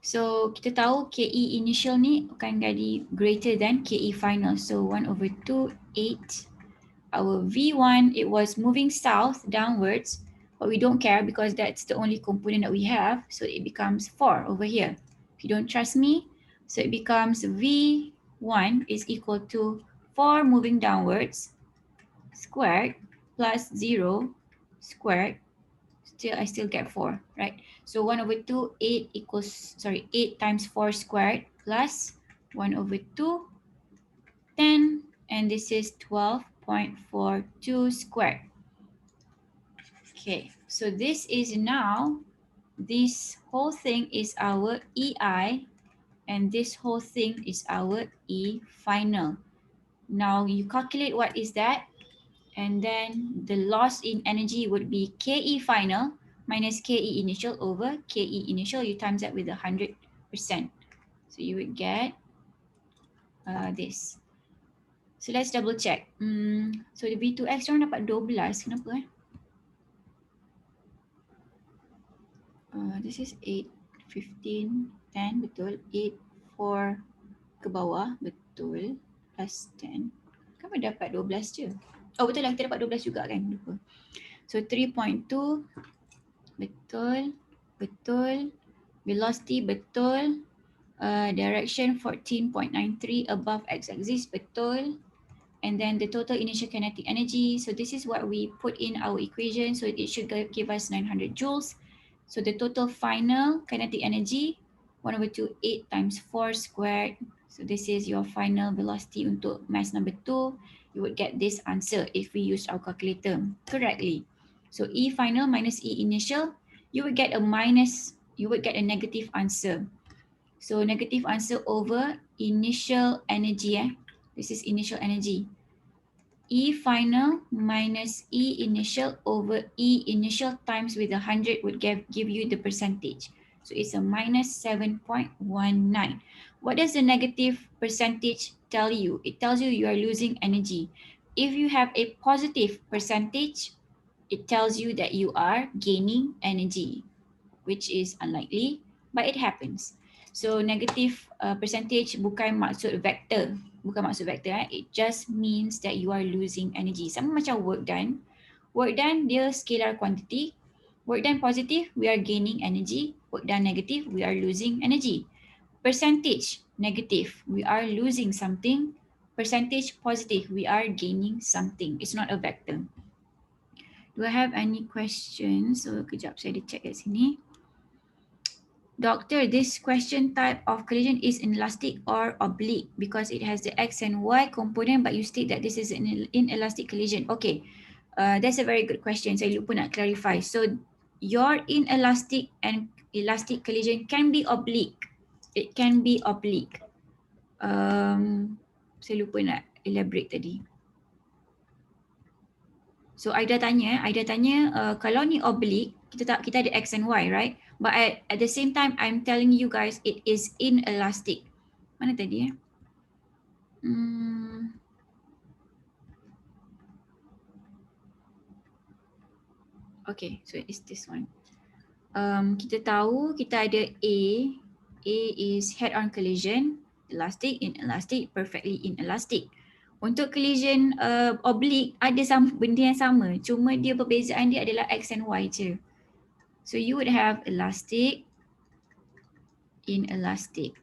So kita tahu KE initial ni akan jadi greater than KE final. So 1 over 2, 8. Our V1, it was moving south downwards, but we don't care because that's the only component that we have. So it becomes 4 over here. If you don't trust me, so it becomes V1 is equal to 4 moving downwards squared plus 0 squared. I still get 4, right? So 1 over 2, 8 equals, 8 times 4 squared plus 1 over 2, 10, and this is 12.42 squared. Okay, so this is now, this whole thing is our EI, and this whole thing is our E final. Now you calculate what is that, and then the loss in energy would be KE final minus KE initial over KE initial. You times that with 100%. So you would get this. So let's double check. So the B2X orang dapat 12. Kenapa this is 8, 15, 10, betul. 8, 4 ke bawah, betul. Plus 10. Kenapa dapat 12 je? Oh betul lah, kita dapat 12 juga kan? Lupa. So 3.2, betul. Betul. Velocity, betul. Direction 14.93 above x-axis, betul. And then the total initial kinetic energy. So this is what we put in our equation. So it should give us 900 joules. So the total final kinetic energy, 1 over 2, 8 times 4 squared. So this is your final velocity untuk mass number 2. You would get this answer if we use our calculator correctly. So E final minus E initial, you would get a negative answer. So negative answer over initial energy. This is initial energy. E final minus E initial over E initial times with 100 would give you the percentage. So it's a minus 7.19. What does the negative percentage tell you? It tells you you are losing energy. If you have a positive percentage, it tells you that you are gaining energy, which is unlikely, but it happens. So negative percentage bukan maksud vector. It just means that you are losing energy. Sama macam work done. Work done dia scalar quantity. Work done positive, we are gaining energy. Work done negative, we are losing energy. Percentage negative, we are losing something. Percentage positive, we are gaining something. It's not a vector. Do I have any questions? So kejap saya ada check kat sini. Doctor, this question type of collision is inelastic or oblique because it has the X and Y component, but you state that this is an inelastic collision. Okay, that's a very good question. Saya lupa nak clarify. So your inelastic and elastic collision can be oblique. It can be oblique. Saya lupa nak elaborate tadi. So Aida tanya kalau ni oblique, kita ada X and Y, right? But at the same time, I'm telling you guys, it is inelastic. Mana tadi Okay, so it's this one. Kita tahu kita ada A. A is head-on collision, elastic, inelastic, perfectly inelastic. Untuk collision oblique, ada benda yang sama. Cuma dia perbezaan dia adalah X and Y je. So you would have elastic, inelastic.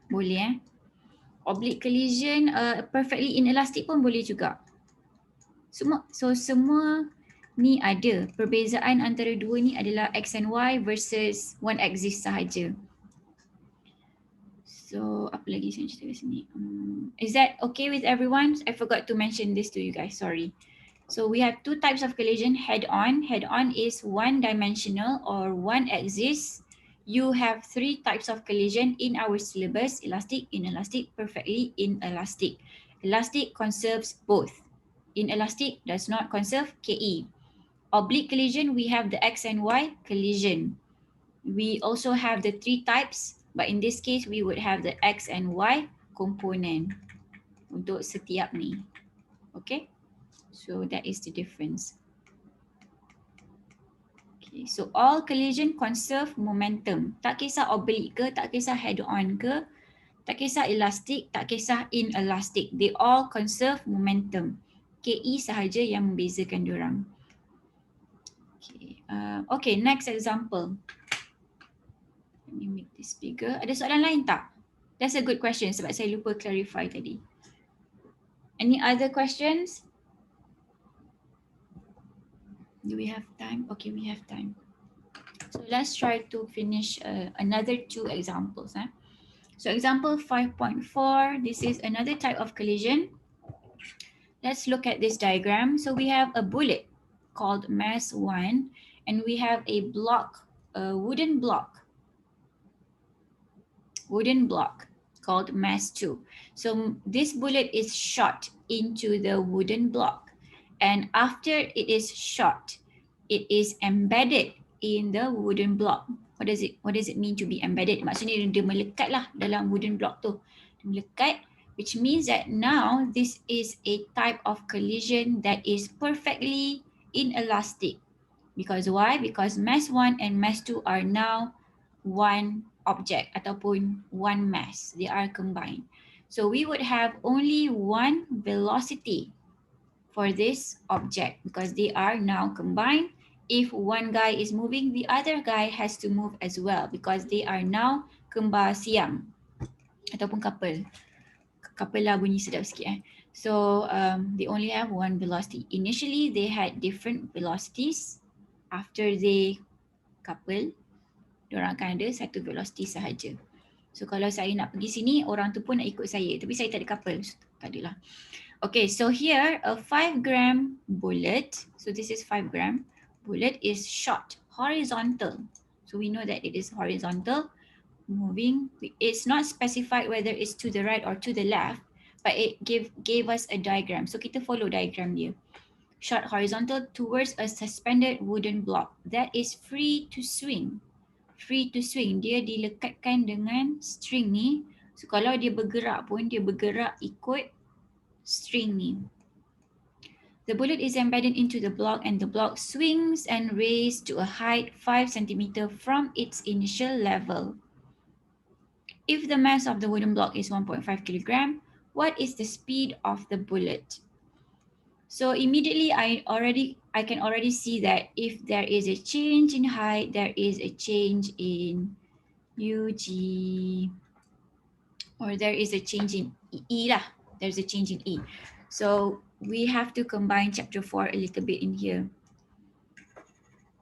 Boleh Oblique collision, perfectly inelastic pun boleh juga. Semua ni ada. Perbezaan antara dua ni adalah X and Y versus one axis sahaja. So apa lagi saya cerita kat sini? Is that okay with everyone? I forgot to mention this to you guys, sorry. So we have two types of collision, head-on. Head-on is one dimensional or one axis. You have three types of collision in our syllabus, elastic, inelastic, perfectly inelastic. Elastic conserves both. Inelastic does not conserve KE. Oblique collision, we have the X and Y collision. We also have the three types, But in this case, we would have the X and Y component untuk setiap ni. Okay, so that is the difference. Okay, so all collision conserve momentum. Tak kisah oblique ke, tak kisah head-on ke, tak kisah elastic, tak kisah inelastic. They all conserve momentum. KE sahaja yang membezakan diorang. Okay, next example. Let me make this bigger. Ada soalan lain tak? That's a good question sebab saya lupa clarify tadi. Any other questions? Do we have time? Okay, we have time. So let's try to finish another two examples. So example 5.4, this is another type of collision. Let's look at this diagram. So we have a bullet called mass 1 and we have a block, a wooden block called mass 2. So this bullet is shot into the wooden block and after it is shot, it is embedded in the wooden block. What does it mean to be embedded? Maksudnya dia melekat lah dalam wooden block tu. Dia melekat, which means that now this is a type of collision that is perfectly inelastic. Because why? Because mass 1 and mass 2 are now one object ataupun one mass. They are combined. So we would have only one velocity for this object because they are now combined. If one guy is moving, the other guy has to move as well because they are now kembar siam ataupun couple. Couple lah bunyi sedap sikit. So they only have one velocity. Initially they had different velocities. After they couple, diorang akan ada satu velocity sahaja. So kalau saya nak pergi sini, orang tu pun nak ikut saya. Tapi saya tak ada couple. So, tak adalah. Okay, so here a 5 gram bullet. So this is 5 gram. Bullet is shot horizontal. So we know that it is horizontal, moving. It's not specified whether it's to the right or to the left, but it gave us a diagram. So kita follow diagram dia. Shot horizontal towards a suspended wooden block that is free to swing. Free to swing, dia dilekatkan dengan string ni. So kalau dia bergerak pun, dia bergerak ikut string ni. The bullet is embedded into the block and the block swings and raised to a height 5 cm from its initial level. If the mass of the wooden block is 1.5 kg, what is the speed of the bullet? So immediately I can already see that if there is a change in height, there is a change in UG, or there is a change in E lah. There's a change in E. So we have to combine chapter 4 a little bit in here.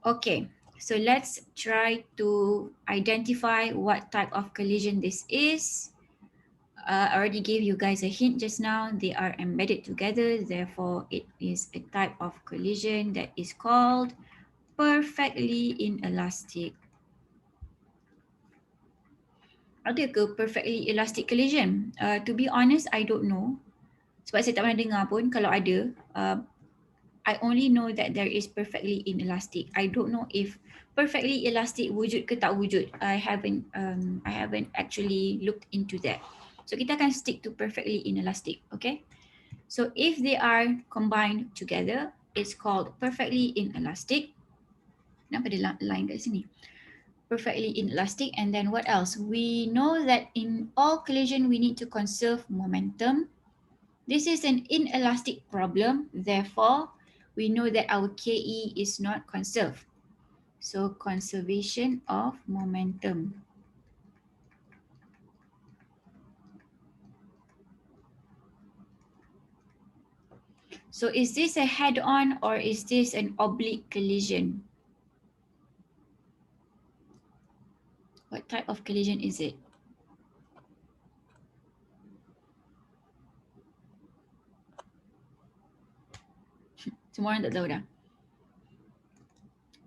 Okay, so let's try to identify what type of collision this is. I already gave you guys a hint just now. They are embedded together, therefore it is a type of collision that is called perfectly inelastic. Ada ke perfectly elastic collision? To be honest, I don't know. Sebab saya tak pernah dengar pun kalau ada. I only know that there is perfectly inelastic. I don't know if perfectly elastic wujud ke tak wujud. I haven't actually looked into that. So kita akan stick to perfectly inelastic, okay? So if they are combined together, it's called perfectly inelastic. Kenapa ada line kat sini? Perfectly inelastic. And then what else? We know that in all collision, we need to conserve momentum. This is an inelastic problem. Therefore, we know that our KE is not conserved. So conservation of momentum. So is this a head-on or is this an oblique collision? What type of collision is it? Semua orang tak tahu dah.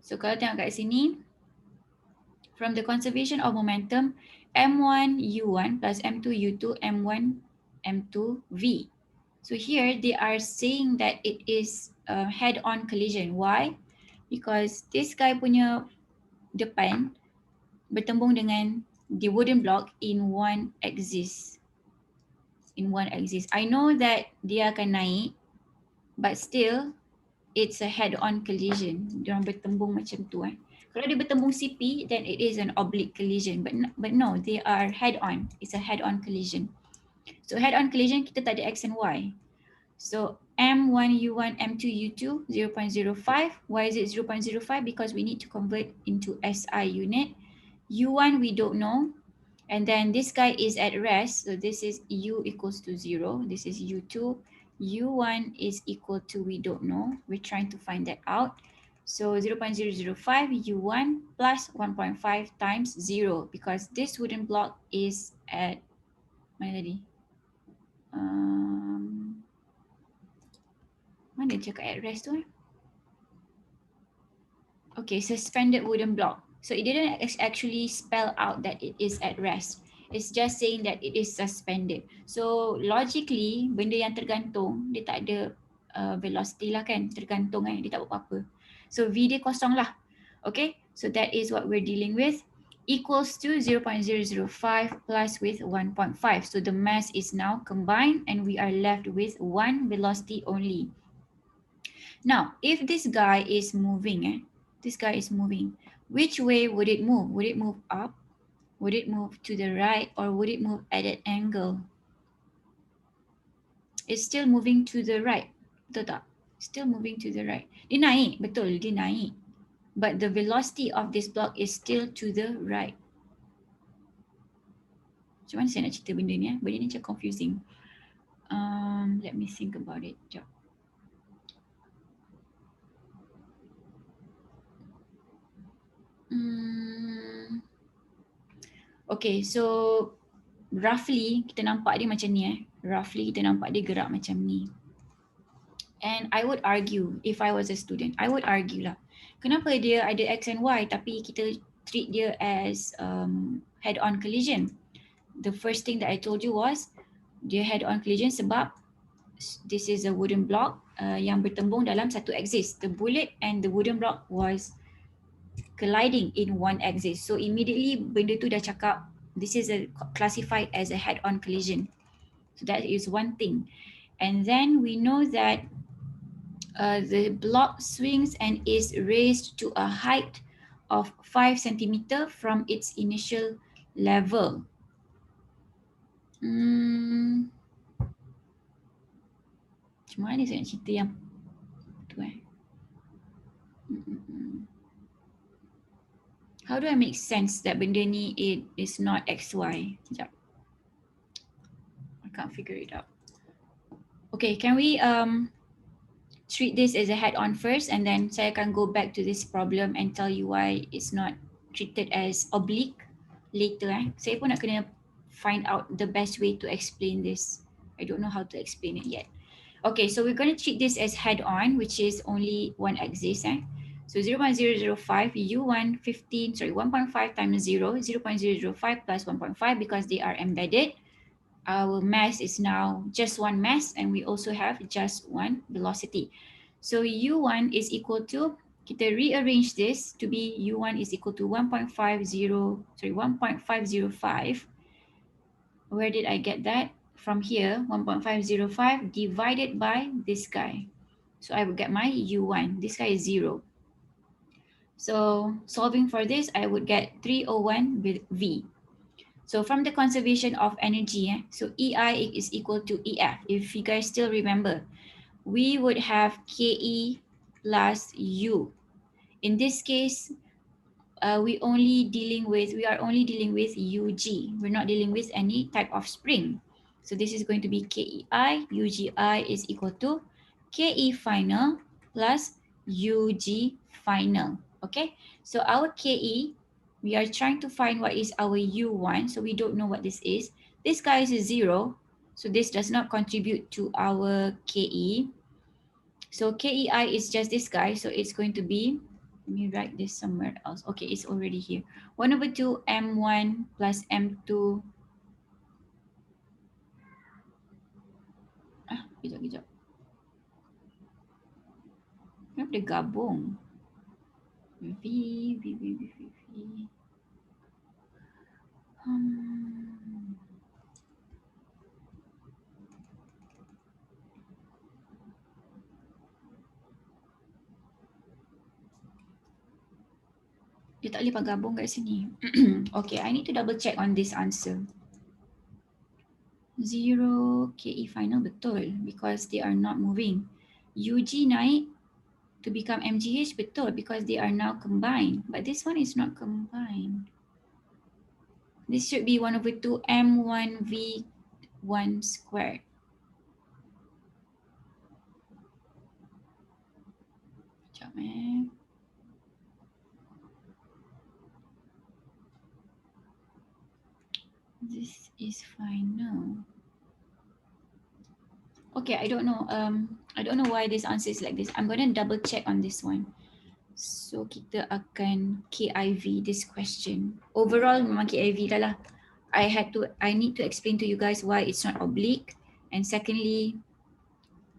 So kalau tengok kat sini, from the conservation of momentum, M1 U1 plus M2 U2 M1 M2 V. So here they are saying that it is a head-on collision. Why? Because this guy punya depan bertembung dengan the wooden block in one axis. I know that dia akan naik, but still it's a head-on collision. Diorang bertembung macam tu. Kalau dia bertembung CP, then it is an oblique collision. But no, they are head-on. It's a head-on collision. So head-on collision, kita tak ada X and Y. So M1U1, M2U2, 0.05. Why is it 0.05? Because we need to convert into SI unit. U1 we don't know. And then this guy is at rest. So this is U equals to 0. This is U2. U1 is equal to, we don't know. We're trying to find that out. So 0.005 U1 plus 1.5 times 0. Because this wooden block is at, mana tadi? Mana dia cakap at rest tu? Okay, suspended wooden block. So it didn't actually spell out that it is at rest. It's just saying that it is suspended. So logically, benda yang tergantung, dia tak ada velocity lah kan. Tergantung kan, dia tak buat apa-apa. So V dia kosong lah. Okay, so that is what we're dealing with. Equals to 0.005 plus with 1.5. So the mass is now combined and we are left with one velocity only. Now, if this guy is moving, which way would it move? Would it move up? Would it move to the right? Or would it move at an angle? It's still moving to the right. Betul tak? Still moving to the right. Dia naik, betul, dia naik. But the velocity of this block is still to the right. Macam mana saya nak cerita benda ni? Benda ni macam confusing. Let me think about it. Sekejap. Okay, so roughly kita nampak dia macam ni Roughly kita nampak dia gerak macam ni. And I would argue, if I was a student, I would argue lah. Kenapa dia ada X and Y tapi kita treat dia as head-on collision? The first thing that I told you was dia head-on collision sebab this is a wooden block yang bertembung dalam satu axis. The bullet and the wooden block was colliding in one axis. So immediately benda tu dah cakap this is classified as a head-on collision. So that is one thing. And then we know that the block swings and is raised to a height of 5 centimeter from its initial level. Macam mana saya nak cerita yang tu How do I make sense that benda ni it is not XY? Sekejap. I can't figure it out. Okay, can we treat this as a head-on first and then saya akan go back to this problem and tell you why it's not treated as oblique later. Saya pun nak kena find out the best way to explain this. I don't know how to explain it yet. Okay, so we're going to treat this as head-on, which is only one axis. So 0.005 U1 1.5 times 0, 0.005 plus 1.5 because they are embedded. Our mass is now just one mass and we also have just one velocity. So U1 is equal to, kita rearrange this to be U1 is equal to 1.505. Where did I get that? From here, 1.505 divided by this guy. So I will get my U1. This guy is 0. So solving for this, I would get 301 with V. So from the conservation of energy, so EI is equal to EF. If you guys still remember, we would have KE plus U. In this case, we are only dealing with UG. We're not dealing with any type of spring. So this is going to be KEI, UGI is equal to KE final plus UG final. Okay, so our KE, we are trying to find what is our U1. So we don't know what this is. This guy is a 0. So this does not contribute to our KE. So KEI is just this guy. So it's going to be, let me write this somewhere else. Okay, it's already here. 1/2 M1 plus M2. Kejap. Kenapa dia gabung? V. Dia tak boleh penggabung kat sini. Okay, I need to double check on this answer. 0 KE final betul because they are not moving. UG naik to become MGH betul because they are now combined. But this one is not combined. This should be 1/2 M1V1 squared. Sekejap This is final. Okay, I don't know. I don't know why this answer is like this. I'm gonna double check on this one. So kita akan KIV this question. Overall memang KIV dah lah. I need to explain to you guys why it's not oblique. And secondly,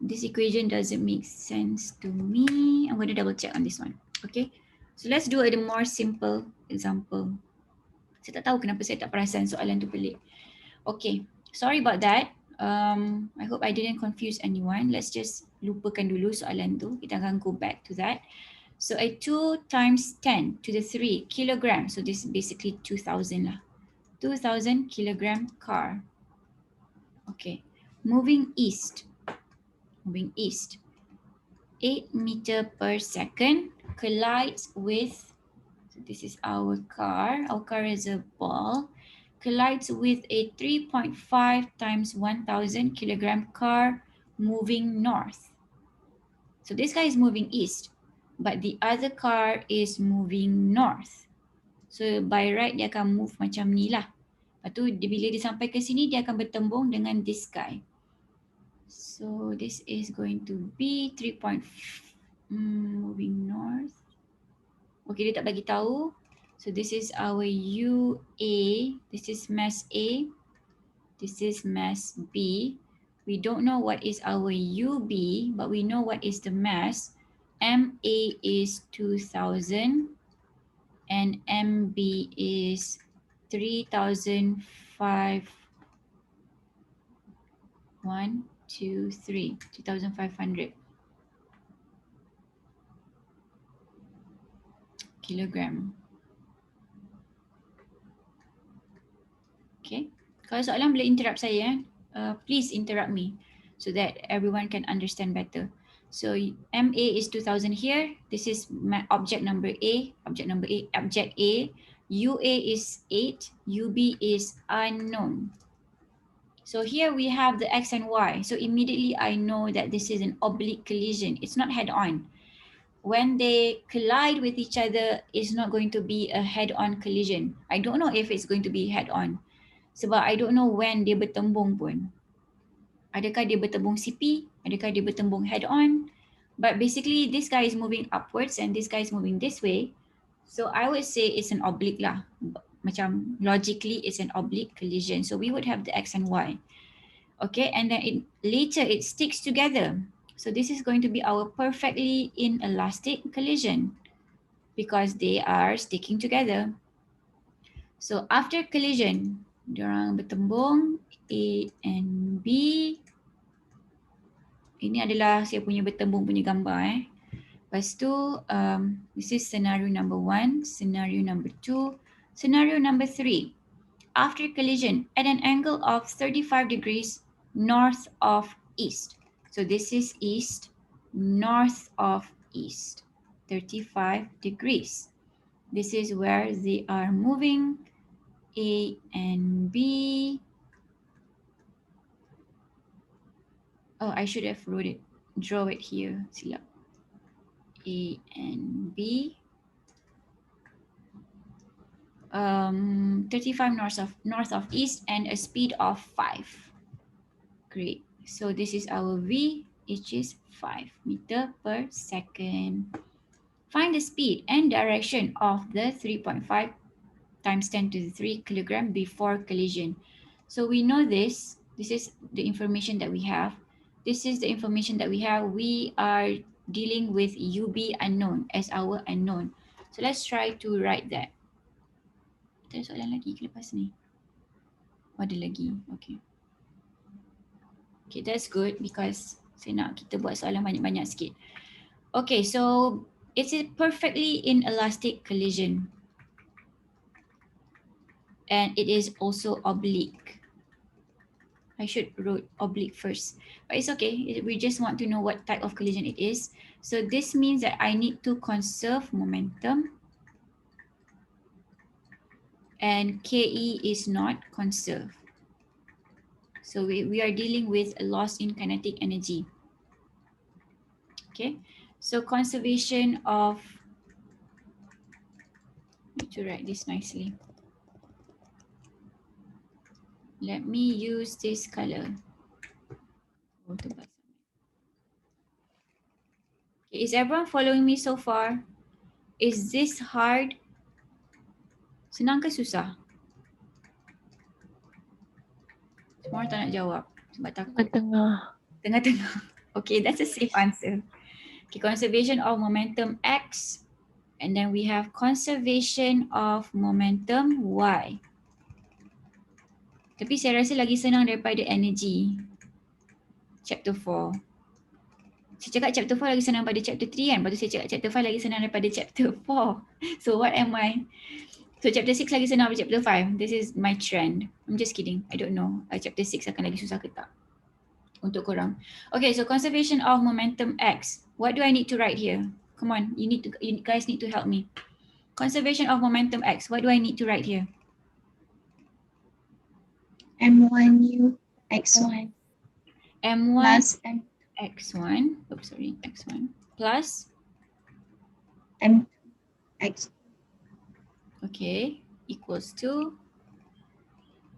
this equation doesn't make sense to me. I'm gonna double check on this one. Okay. So let's do a more simple example. Saya tak tahu kenapa saya tak perasan soalan tu pelik. Okay, sorry about that. I hope I didn't confuse anyone. Let's just lupakan dulu soalan tu. Kita akan go back to that. So a 2 times 10 to the 3 kilogram. So this is basically 2000 lah. 2000 kilogram car. Okay, moving east. Moving east. 8 meter per second collides with, so this is our car. Our car is a ball. Collides with a 3.5 times 1000 kilogram car moving north. So this guy is moving east, but the other car is moving north. So by right dia akan move macam ni lah. Lepas tu bila dia sampai ke sini dia akan bertembung dengan this guy. So this is going to be 3. Moving north. Okay, dia tak bagi tahu. So this is our UA. This is mass A. This is mass B. We don't know what is our UB, but we know what is the mass. MA is 2000 and MB is 3005. 1, 2, 3, 2500 kilogram. Okay, kalau soalan boleh interrupt saya. Please interrupt me so that everyone can understand better. So MA is 2000 here. This is object number A. Object A. UA is 8. UB is unknown. So here we have the X and Y. So immediately I know that this is an oblique collision. It's not head-on. When they collide with each other, it's not going to be a head-on collision. I don't know if it's going to be head-on. Sebab I don't know when dia bertembung pun. Adakah dia bertembung CP? Adakah dia bertembung head-on? But basically, this guy is moving upwards and this guy is moving this way. So I would say it's an oblique lah. Macam logically, it's an oblique collision. So we would have the X and Y. Okay, and then later it sticks together. So this is going to be our perfectly inelastic collision because they are sticking together. So after collision, diorang bertembung A and B. Ini adalah saya punya bertembung punya gambar. Lepas tu, this is scenario number 1, scenario number 2, scenario number 3. After collision at an angle of 35 degrees north of east. So this is east, north of east, 35 degrees. This is where they are moving, A and B. Oh, I should have draw it here. Silap. A and B. 35 north of east and a speed of 5. Great. So this is our V, which is 5 meter per second. Find the speed and direction of the 3.5 times 10 to the 3 kilogram before collision. So we know this. This is the information that we have. This is the information that we have. We are dealing with UB unknown as our unknown. So let's try to write that. Ada soalan lagi ke lepas ni? Ada lagi. Okay. Okay, that's good because saya nak kita buat soalan banyak-banyak sikit. Okay, so it's a perfectly inelastic collision. And it is also oblique. I should wrote oblique first, but it's okay. We just want to know what type of collision it is. So this means that I need to conserve momentum and KE is not conserved. So we are dealing with a loss in kinetic energy. Okay, so conservation of, need to write this nicely. Let me use this color. Okay, is everyone following me so far? Is this hard? Senang ke susah? Semua orang tak nak jawab sebab takut. Tengah-tengah. Tengah-tengah. Okay, that's a safe answer. Okay, conservation of momentum X. And then we have conservation of momentum Y. Tapi saya rasa lagi senang daripada energy. Chapter 4. Saya cakap chapter 4 lagi senang daripada chapter 3 kan. Lepas tu saya cakap chapter 5 lagi senang daripada chapter 4. So what am I? So chapter 6 lagi senang daripada chapter 5. This is my trend. I'm just kidding. I don't know. Chapter 6 akan lagi susah ke tak untuk korang. Okay, so conservation of momentum X. What do I need to write here? Come on, you guys need to help me. Conservation of momentum X. What do I need to write here? M1U X1 M1 plus M X1. Oops, sorry, X1 plus M X okay equals to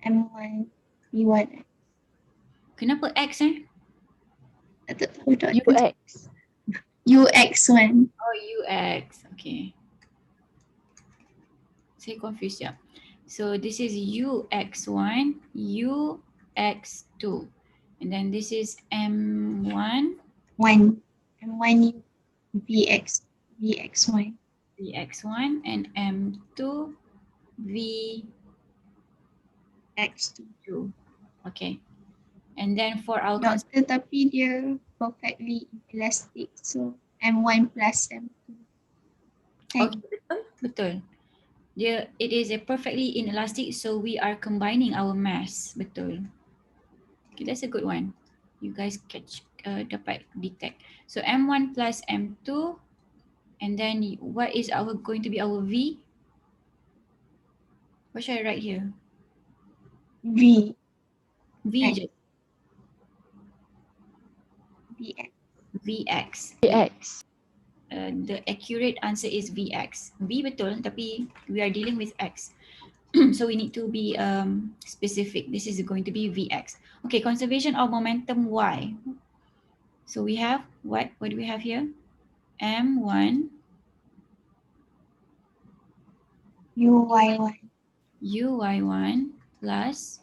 M1 V1 X. kenapa X eh? UX. UX1. Oh, UX. Okay. Saya confused ya. So this is UX1, UX2. And then this is M1 M1U VX1. VX1 and M2 X2. VX2. Okay. And then for our Tetapi dia perfectly elastic. So M1 plus M2. okay, betul. It is a perfectly inelastic, so we are combining our mass. Betul. Okay, that's a good one. You guys dapat detect. So M1 plus M2, and then what is going to be our V? What should I write here? V. V X. je. VX. VX. VX. The accurate answer is VX. V betul, tapi we are dealing with X. So we need to be specific. This is going to be VX. Okay, conservation of momentum Y. So we have what? What do we have here? M1 UY1. UY1 plus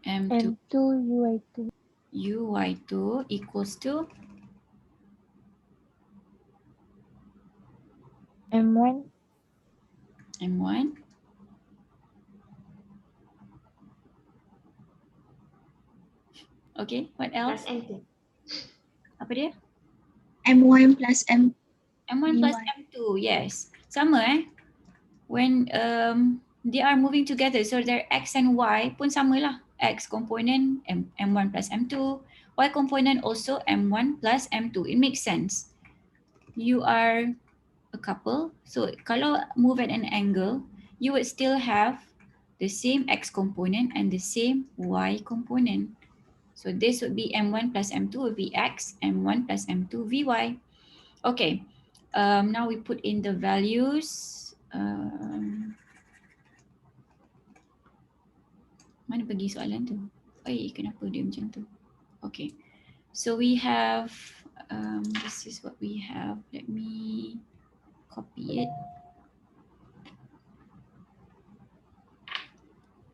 M2 M2 UY2. UY2 equals to M1 M1 okay, what else? Plus M2. Apa dia? M1 plus M. M1 plus V1. M2, yes. Sama when they are moving together, so their X and Y pun sama lah. X component M1 plus M2, Y component also M1 plus M2. It makes sense. You are a couple, so kalau move at an angle, you would still have the same X component and the same Y component. So this would be M1 plus M2 Vx, M1 plus M2 Vy. Okay, now we put in the values. Mana pergi soalan tu? Kenapa dia macam tu? Okay, so we have, this is what we have. Let me copy it.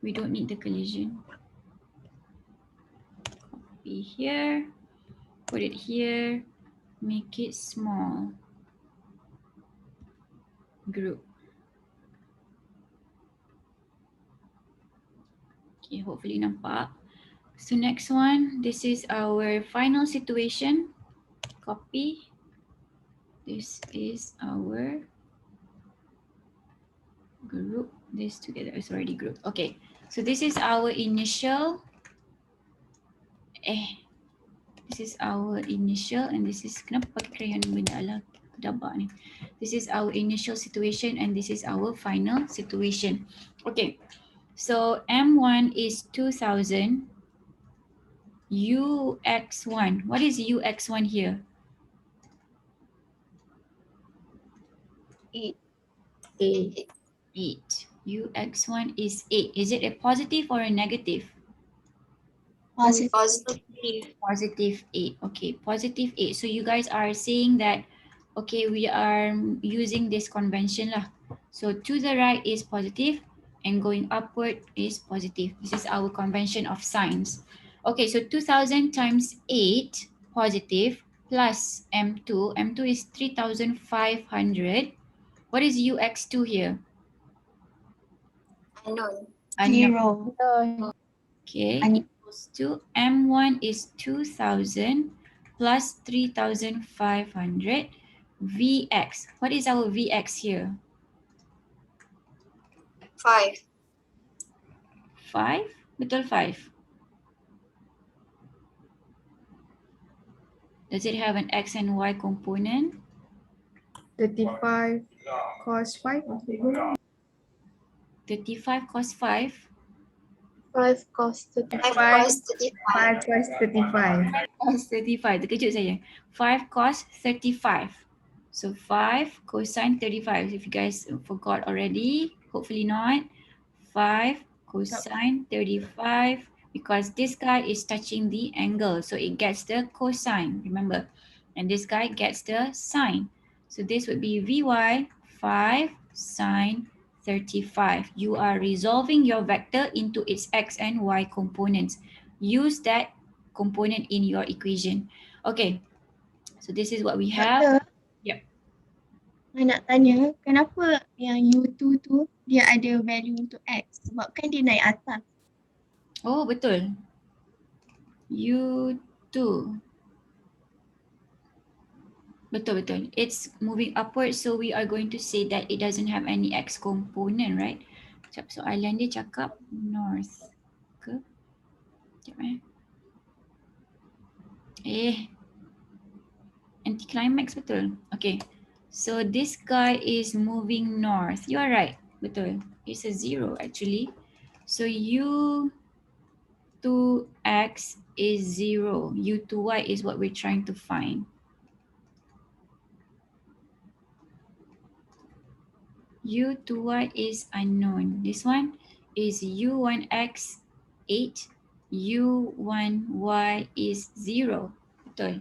We don't need the collision. Copy here, put it here, make it small. Group. Okay, hopefully nampak. So next one, this is our final situation. Copy. This is our group. This together is already group. Okay, so this is our initial. This is our initial and this is, kenapa pakai crayon benda lah kedabak ni. This is our initial situation and this is our final situation. Okay, so M1 is 2000. UX1, what is UX1 here? 8. 8. 8. UX1 is 8. Is it a positive or a negative? Positive. Positive 8. Okay, positive 8. So you guys are saying that, okay, we are using this convention lah. So to the right is positive and going upward is positive. This is our convention of signs. Okay, so 2000 times 8 positive plus M2. M2 is 3500. What is UX2 here? Unknown. Unknown. 0. Okay, Unknown. equals to M1 is 2000 plus 3500 Vx. What is our Vx here? 5. 5? Betul 5. Does it have an X and Y component? 35 cos 5. 35 cos 5. 5 cos 5 35. cos 35. 5 cos 35. Cos 35. Terkejut saya. 5 cos 35. So 5 cosine 35. If you guys forgot already, hopefully not. 5 cosine 35 because this guy is touching the angle. So it gets the cosine, remember. And this guy gets the sine. So this would be Vy 5 sine 35. You are resolving your vector into its x and y components. Use that component in your equation. Okay, so this is what we have. Doktor, Yep. saya nak tanya, kenapa yang U2 tu dia ada value untuk X? Sebab kan dia naik atas. Oh, betul. U2. Betul. It's moving upwards, so we are going to say that it doesn't have any X component, right? Sekejap, soalan dia cakap north ke? Sekejap anti-climax betul. Okay. So this guy is moving north. You are right. Betul. It's a 0 actually. So U2X is 0. U2Y is what we're trying to find. U2Y is unknown. This one is U1X 8. U1Y is 0. Betul.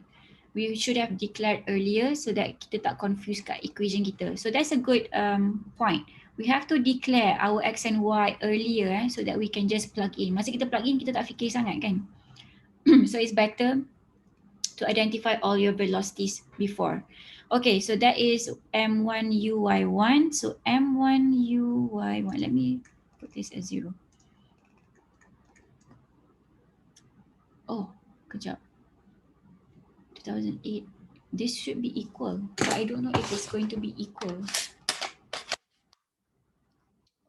We should have declared earlier so that kita tak confuse kat equation kita. So that's a good point. We have to declare our X and Y earlier so that we can just plug in. Masa kita plug in, kita tak fikir sangat kan? So it's better to identify all your velocities before. Okay, so that is M1 UY1. So M1 UY1, let me put this as 0. Oh, kejap. 2008. This should be equal, but I don't know if it's going to be equal.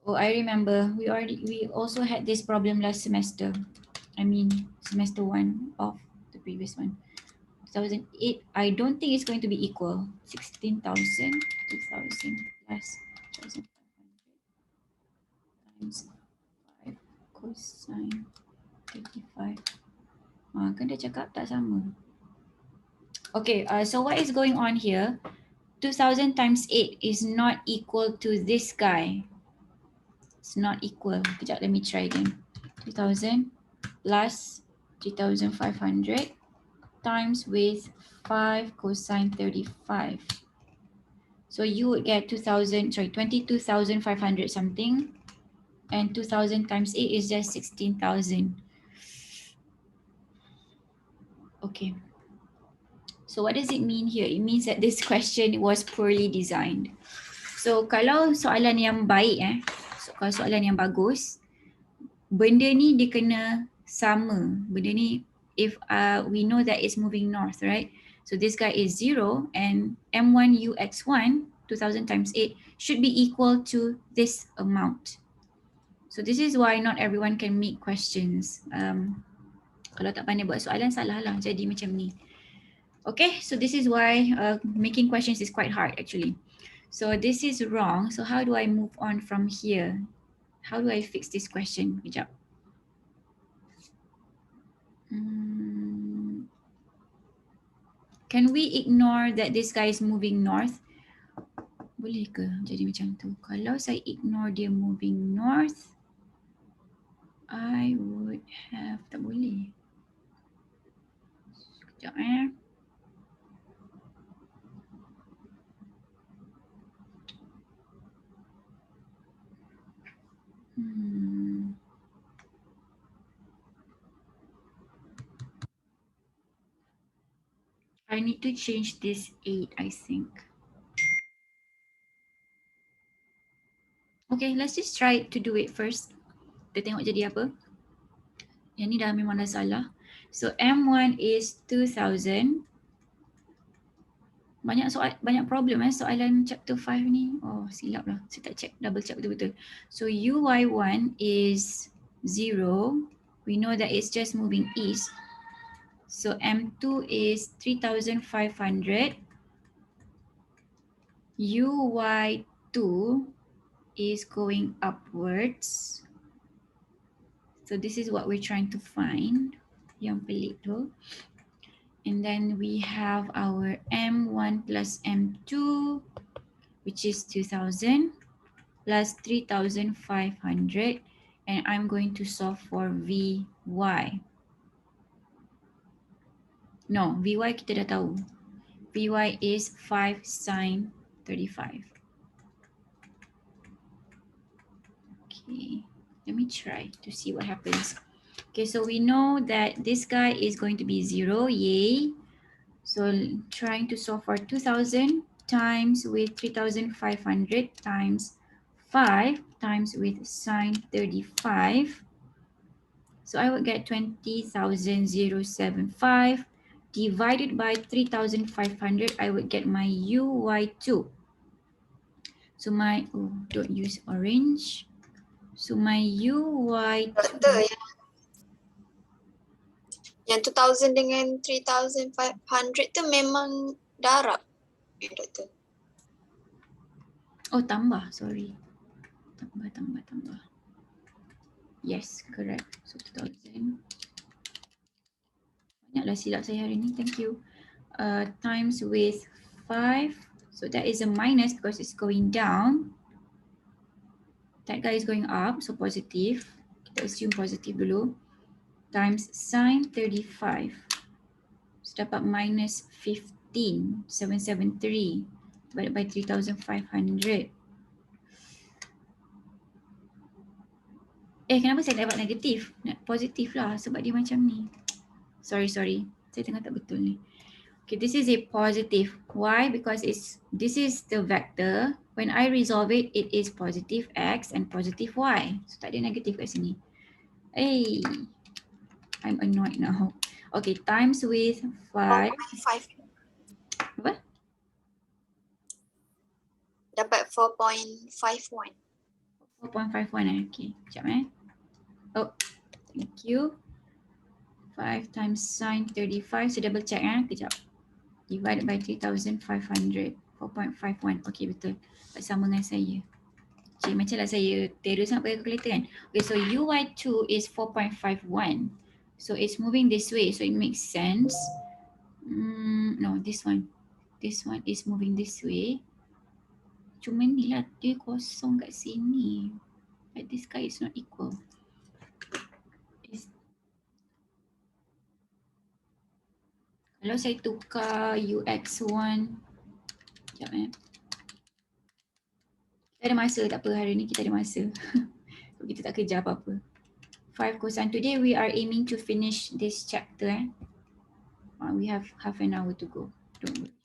Oh, I remember. We also had this problem last semester. I mean, semester 1 of the previous one. 2008, I don't think it's going to be equal. 16,000, 2,000 plus 1,500 times 5 cosine 35. Kan dia cakap tak sama. Okay, so what is going on here? 2,000 times 8 is not equal to this guy. It's not equal. Kejap, let me try again. 2,000 plus 3,500 times with 5 cosine 35. So you would get 22,500 something. And 2,000 times 8 is just 16,000. Okay. So what does it mean here? It means that this question was poorly designed. So kalau soalan yang baik, kalau soalan yang bagus, benda ni dia kena sama. Benda ni if we know that it's moving north, right? So this guy is 0 and M1 UX1 2000 times 8 should be equal to this amount. So this is why not everyone can make questions. Kalau tak pandai buat soalan salah lah jadi macam ni. Okay, so this is why making questions is quite hard actually. So this is wrong. So how do I move on from here? How do I fix this question? Kejap. Can we ignore that this guy is moving north? Boleh ke jadi macam tu? Kalau saya ignore dia moving north, I would have, tak boleh. Sekejap I need to change this 8, I think. Okay, let's just try to do it first. Kita tengok jadi apa. Yang ni dah memang dah salah. So M1 is 2000. Banyak soal, banyak problem soalan chapter 5 ni. Oh, silap lah. Saya tak check, double check betul-betul. So UY1 is 0. We know that it's just moving east. So M2 is 3500. UY2 is going upwards. So this is what we're trying to find. Yang pelik tu. And then we have our M1 plus M2, which is 2000 plus 3500. And I'm going to solve for VY. No, VY kita dah tahu. VY is 5 sine 35. Okay, let me try to see what happens. Okay, so we know that this guy is going to be 0, yay. So trying to solve for 2000 times with 3500 times 5 times with sine 35. So I would get 20,075 divided by 3,500. I would get my UY2. So my, oh, don't use orange. So my UY2. Doktor, yang 2000 dengan 3500 tu memang darab. Doktor. Oh, tambah, sorry. Tambah. Yes, correct. So 2000. Banyaklah silap saya hari ni, thank you. Times with 5. So that is a minus because it's going down. That guy is going up, so positive. Kita assume positive dulu. Times sine 35. So dapat minus 15,773 divided by 3,500. Kenapa saya dapat negatif? Positif lah sebab dia macam ni. Sorry. Saya tengah tak betul ni. Okay, this is a positive. Why? Because this is the vector. When I resolve it, it is positive x and positive y. So tak ada negatif kat sini. I'm annoyed now. Okay, times with 5. 4.5. Apa? Dapat 4.51. 4.51 Okay, sekejap Oh, thank you. 5 times sine 35. So double check kejap. Divided by 3,500. 4.51. Okay, betul. Sama dengan saya. Okay, macam lah saya terus nak pakai calculator kan. Okay, so UY2 is 4.51. So it's moving this way. So it makes sense. No, this one. This one is moving this way. Cuma ni lah dia kosong kat sini. But this guy is not equal. Kalau saya tukar UX1. Sekejap Kita ada masa, tak apa, hari ni kita ada masa. Kita tak kerja apa-apa. 5 cosine. Today we are aiming to finish this chapter. We have half an hour to go. Don't worry.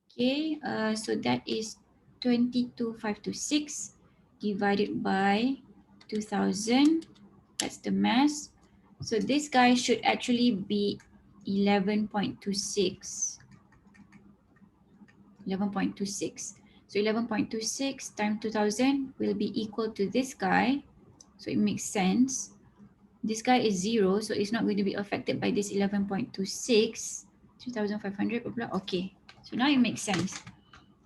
Okay, so that is 22,526 divided by 2000. That's the mass. So this guy should actually be 11.26. 11.26. So 11.26 times 2000 will be equal to this guy. So it makes sense. This guy is 0, so it's not going to be affected by this 11.26. 3,500, blah, blah. Okay, so now it makes sense.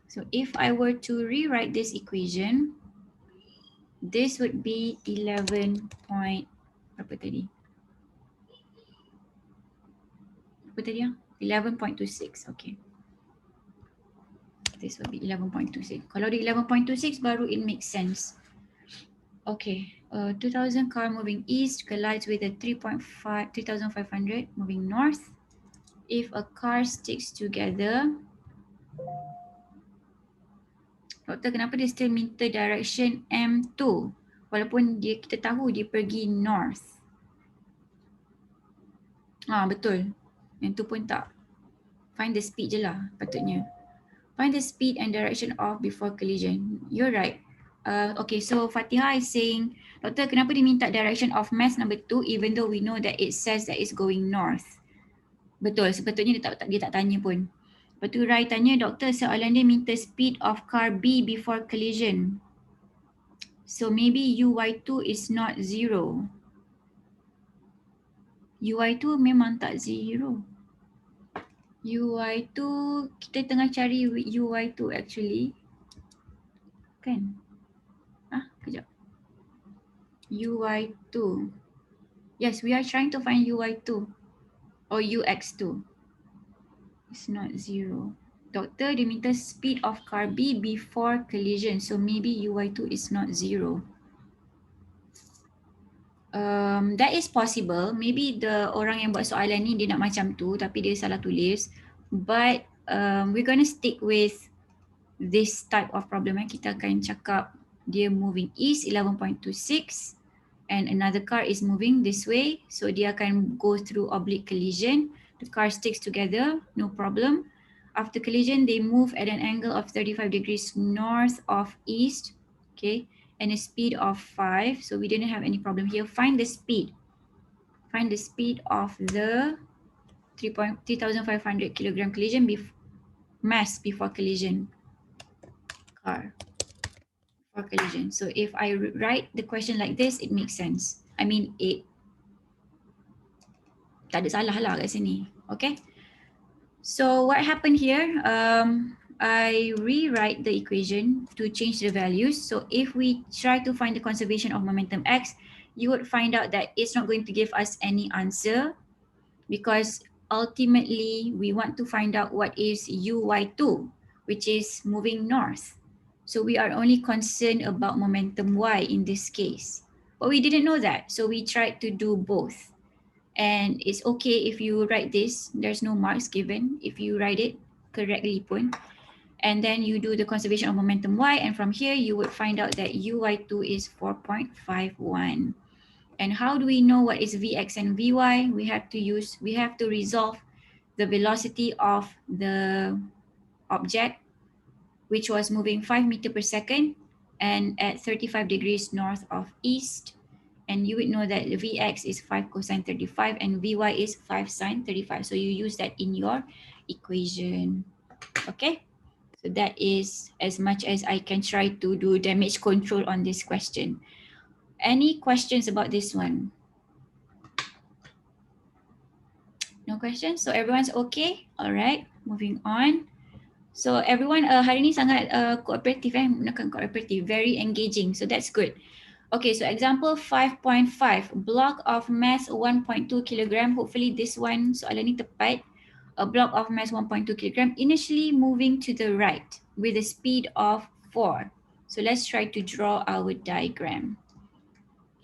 So if I were to rewrite this equation, this would be 11 point, apa tadi? Apa tadi ya? 11.26, okay. This would be 11.26. Kalau di 11.26 baru it makes sense. Okay, 2000 car moving east collides with a 3,500 moving north. If a car sticks together, doktor kenapa dia still minta direction M2 walaupun kita tahu dia pergi north. Betul. Yang tu pun tak. Find the speed je lah patutnya. Find the speed and direction of before collision. You're right. Okay, so Fatiha is saying, doktor kenapa dia minta direction of mass number 2 even though we know that it says that it's going north. Betul, sepatutnya dia tak tanya pun. Lepas tu Rai tanya, doktor soalan dia minta speed of car B before collision. So maybe UY2 is not 0. UY2 memang tak 0. UY2, kita tengah cari UY2 actually. Kan? Kejap. UY2. Yes, we are trying to find UY2 or UX2. It's not 0. Doktor, dia minta speed of car B before collision. So maybe UY2 is not 0. That is possible. Maybe the orang yang buat soalan ni dia nak macam tu tapi dia salah tulis. But we're gonna stick with this type of problem. Kita akan cakap dia moving east 11.26 and another car is moving this way. So dia akan go through oblique collision. The car sticks together, no problem. After collision, they move at an angle of 35 degrees north of east. Okay. And a speed of 5. So we didn't have any problem here. Find the speed. Find the speed of the 3,500 kilogram collision mass before collision car. Before collision. So if I write the question like this, it makes sense. I mean, it tak ada salah lah kat sini. Okay. So what happened here? I rewrite the equation to change the values. So if we try to find the conservation of momentum x, you would find out that it's not going to give us any answer because ultimately we want to find out what is uy2, which is moving north. So we are only concerned about momentum y in this case. But we didn't know that, so we tried to do both. And it's okay if you write this, there's no marks given if you write it correctly pun. And then you do the conservation of momentum y, and from here you would find out that uy2 is 4.51. And how do we know what is vx and vy? We have to resolve the velocity of the object, which was moving 5 meters per second and at 35 degrees north of east. And you would know that the vx is 5 cosine 35 and vy is 5 sine 35. So you use that in your equation. Okay. So that is as much as I can try to do damage control on this question. Any questions about this one? No questions? So everyone's okay? All right, moving on. So everyone hari ni sangat cooperative menekan cooperative, very engaging. So that's good. Okay, so example 5.5, block of mass 1.2 kilogram. Hopefully this one soalan ni tepat. A block of mass 1.2 kilogram initially moving to the right with a speed of 4. So let's try to draw our diagram.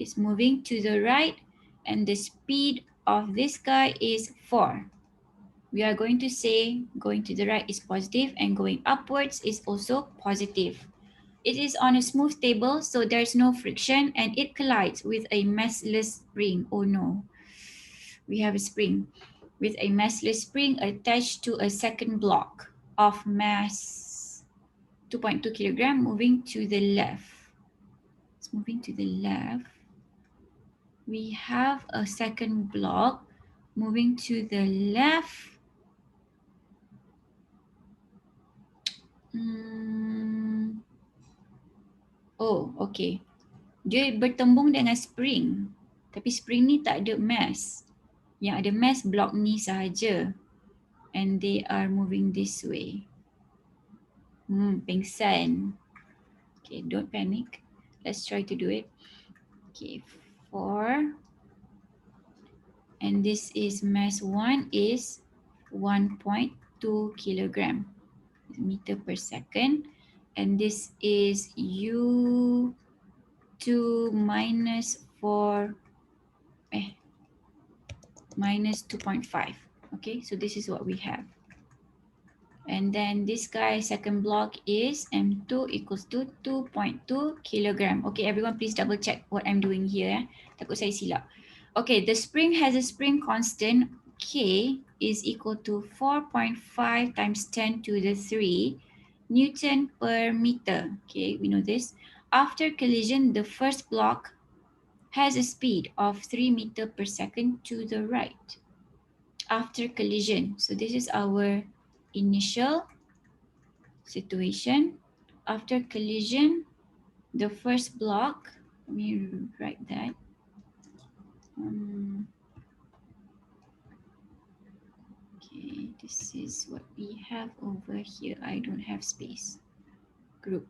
It's moving to the right and the speed of this guy is 4. We are going to say going to the right is positive and going upwards is also positive. It is on a smooth table, so there's no friction and it collides with a massless spring. Oh no, we have a spring. With a massless spring attached to a second block of mass 2.2 kilogram moving to the left. It's moving to the left. We have a second block moving to the left. Oh, okay. Dia bertembung dengan spring. Tapi spring ni tak ada mass. Yang ada mass block ni sahaja. And they are moving this way. Pengsan. Okay, don't panic. Let's try to do it. Okay, 4. And this is mass 1 is 1.2 kilogram meter per second. And this is U2 minus 4 minus 2.5. Okay, so this is what we have. And then this guy, second block is M2 equals to 2.2 kilogram. Okay, everyone please double check what I'm doing here. Takut saya silap. Okay, the spring has a spring constant K is equal to 4.5 times 10 to the 3 Newton per meter. Okay, we know this. After collision, the first block has a speed of 3 meter per second to the right. After collision, so this is our initial situation. After collision, the first block, let me write that. Okay, this is what we have over here. I don't have space. Group.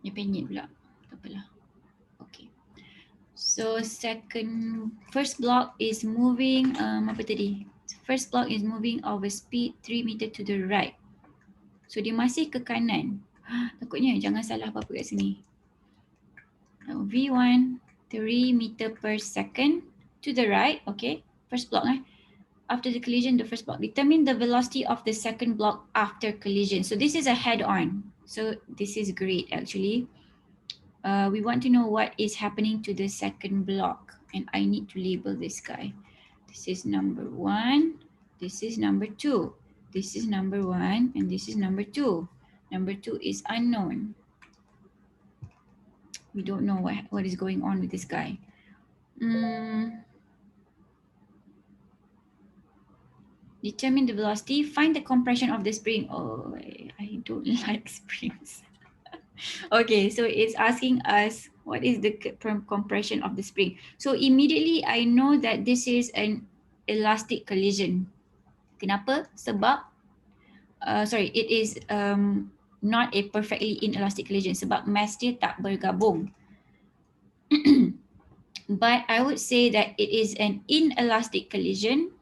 Dia penyet pula. Tak apalah. Okay. So first block is moving, apa tadi? First block is moving of a speed 3 meter to the right. So dia masih ke kanan. Takutnya jangan salah apa-apa kat sini. V1, 3 meter per second to the right. Okay, first block. After the collision, the first block. Determine the velocity of the second block after collision. So this is a head-on. So this is great actually. We want to know what is happening to the second block. And I need to label this guy. This is number 1. This is number 2. This is number 1 and this is number 2. Number 2 is unknown. We don't know what is going on with this guy. Determine the velocity. Find the compression of the spring. Oh, I don't like springs. Okay, so it's asking us what is the compression of the spring. So immediately I know that this is an elastic collision. Kenapa? Sebab, it is not a perfectly inelastic collision sebab mass dia tak bergabung. But I would say that it is an inelastic collision.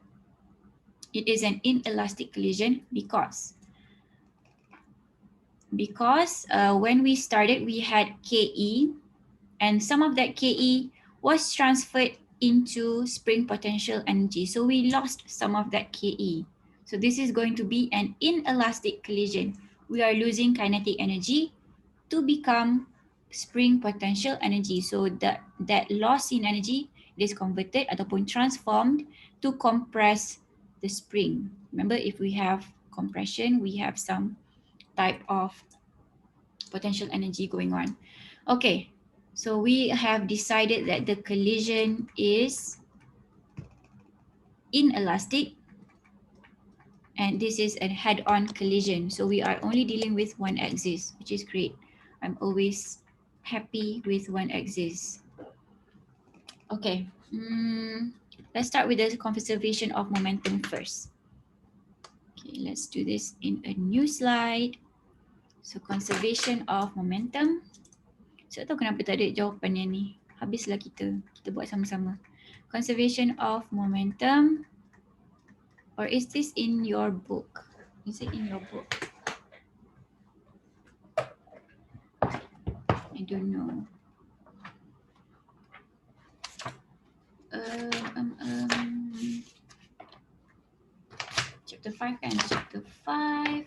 It is an inelastic collision because when we started, we had KE, and some of that KE was transferred into spring potential energy. So we lost some of that KE. So this is going to be an inelastic collision. We are losing kinetic energy to become spring potential energy. So that loss in energy is converted ataupun transformed to compress the spring. Remember, if we have compression, we have some type of potential energy going on. Okay, so we have decided that the collision is inelastic and this is a head-on collision. So we are only dealing with one axis, which is great. I'm always happy with one axis. Okay, let's start with the conservation of momentum first. Okay, let's do this in a new slide. So conservation of momentum. Saya tahu kenapa tak ada jawapannya ni. Habislah kita buat sama-sama. Conservation of momentum. Or is this in your book? Is it in your book? I don't know. Chapter 5 kan? Chapter 5.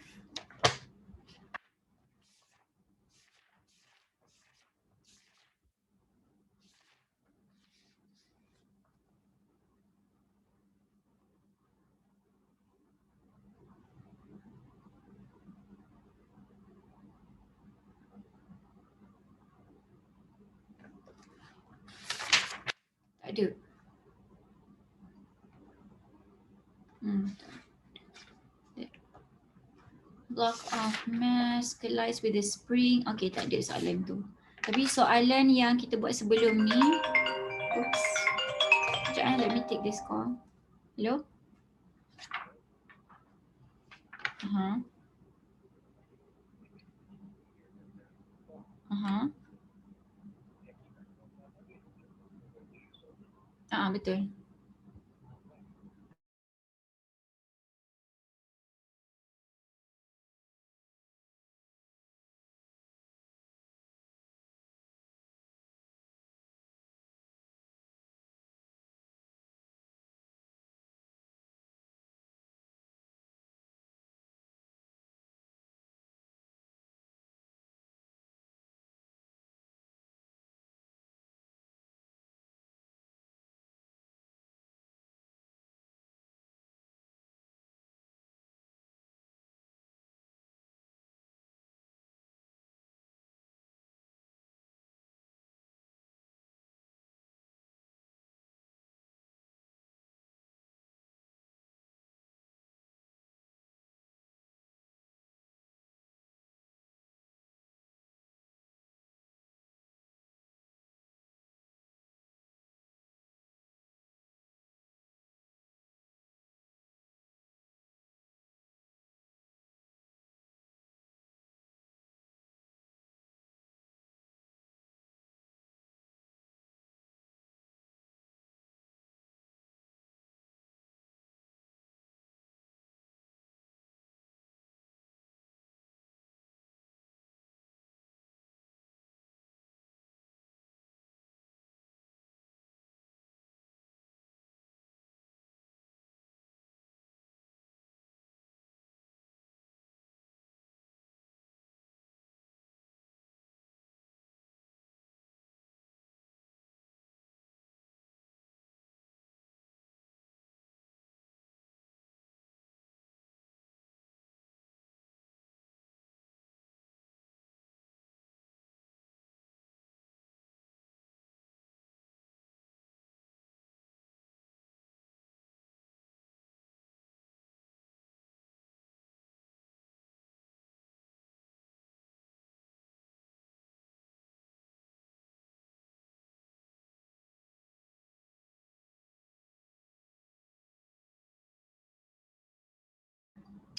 ada. Block of mass collides with the spring. Okay, tak ada soalan tu. Tapi soalan yang kita buat sebelum ni. Oops. Sekejap, let me take this call. Hello? Betul.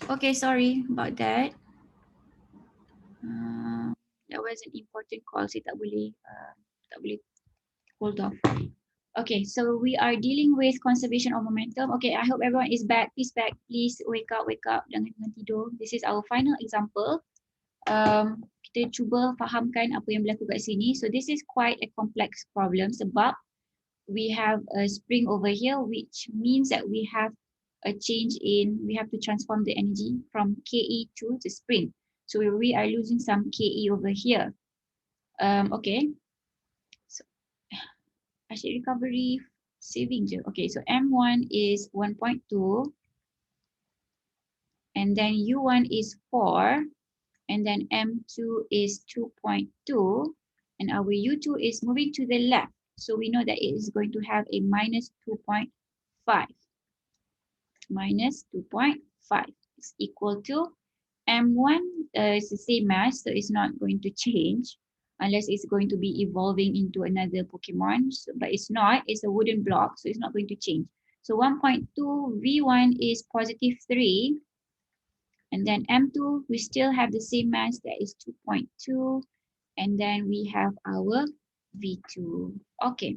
Okay, sorry about that. That was an important call. Saya tak boleh hold off. Okay, so we are dealing with conservation of momentum. Okay, I hope everyone is back. Please back. Please wake up. Jangan tidur. This is our final example. Kita cuba fahamkan apa yang berlaku kat sini. So this is quite a complex problem sebab we have a spring over here, which means that we have we have to transform the energy from KE to the spring. So we are losing some KE over here. Okay. So asyik recovery saving je. Okay, so M1 is 1.2 and then U1 is 4 and then M2 is 2.2 and our U2 is moving to the left. So we know that it is going to have a minus 2.5. Minus 2.5 is equal to M1 is the same mass, so it's not going to change unless it's going to be evolving into another Pokemon, but it's not, it's a wooden block, so it's not going to change. So 1.2 V1 is positive 3, and then M2, we still have the same mass, that is 2.2, and then we have our V2. Okay.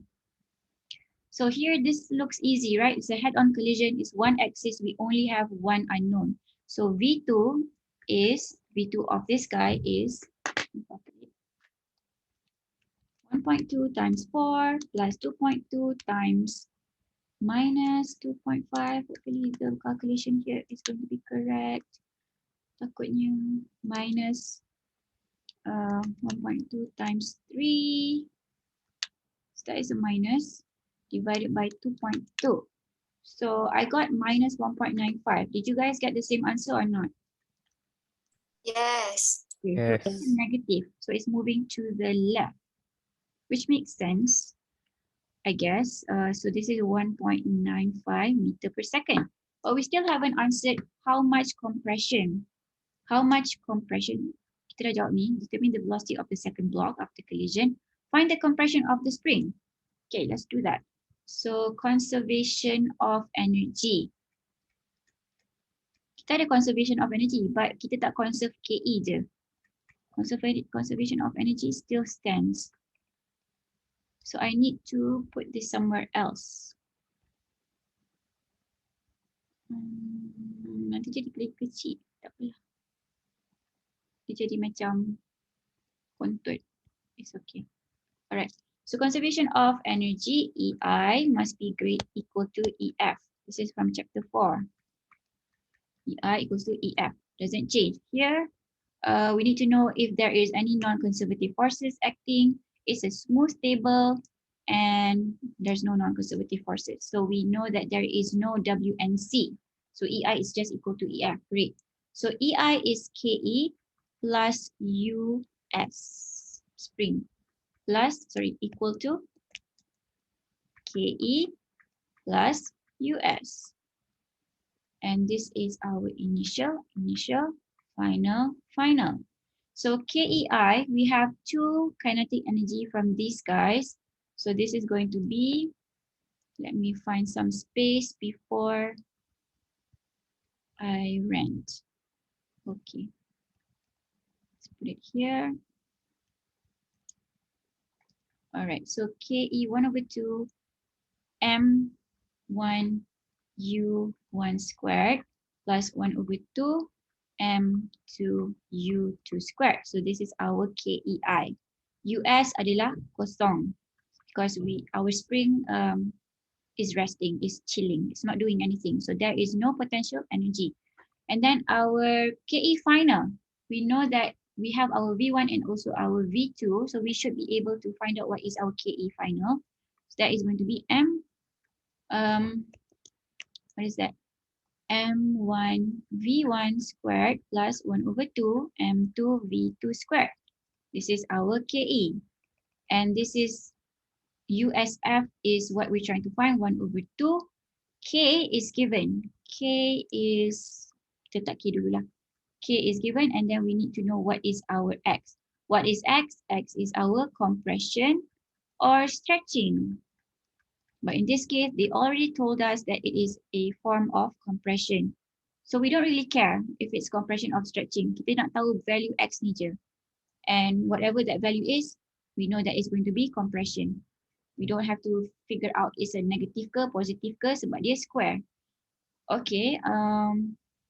So here, this looks easy, right? It's a head-on collision. It's one axis. We only have one unknown. So V2 of this guy is 1.2 times 4 plus 2.2 times minus 2.5. Hopefully the calculation here is going to be correct. Takutnya minus 1.2 times 3. So that is a minus divided by 2.2. So I got minus 1.95. Did you guys get the same answer or not? Yes. Okay, Yes. so it's negative. So it's moving to the left, which makes sense. I guess. So this is 1.95 meter per second. But we still haven't answered how much compression. How much compression? Kita dah jawab ni. Determine the velocity of the second block after collision. Find the compression of the spring. Okay, let's do that. So conservation of energy. Kita ada conservation of energy, but kita tak conserve KE je. Conservation of energy still stands. So I need to put this somewhere else. Nanti jadi kecil, tak apalah. Dia jadi macam kontur. It's okay. Alright. So conservation of energy, EI must be equal to EF. This is from chapter 4. EI equals to EF. Doesn't change. Here, we need to know if there is any non-conservative forces acting. It's a smooth table and there's no non-conservative forces. So we know that there is no WNC. So EI is just equal to EF. Great. So EI is KE plus US spring plus, equal to KE plus US. And this is our initial, final. So KEI, we have two kinetic energy from these guys. So this is going to be, let me find some space before I rent. Okay. Let's put it here. All right, so KE 1/2 M1 U1 squared plus 1/2 M2 U2 squared. So this is our KEI. US adalah kosong because our spring is resting, is chilling, it's not doing anything. So there is no potential energy. And then our KE final, we know that we have our V1 and also our V2. So we should be able to find out what is our KE final. So that is going to be what is that? M1 V1 squared plus 1/2 M2 V2 squared. This is our KE. And this is USF is what we're trying to find, 1/2. K is given. K is, kita tak K dulu lah. K is given and then we need to know what is our X. What is X? X is our compression or stretching. But in this case, they already told us that it is a form of compression. So we don't really care if it's compression or stretching. Kita nak tahu value X ni je. And whatever that value is, we know that it's going to be compression. We don't have to figure out it's a negative ke, positive ke sebab dia square. Okay,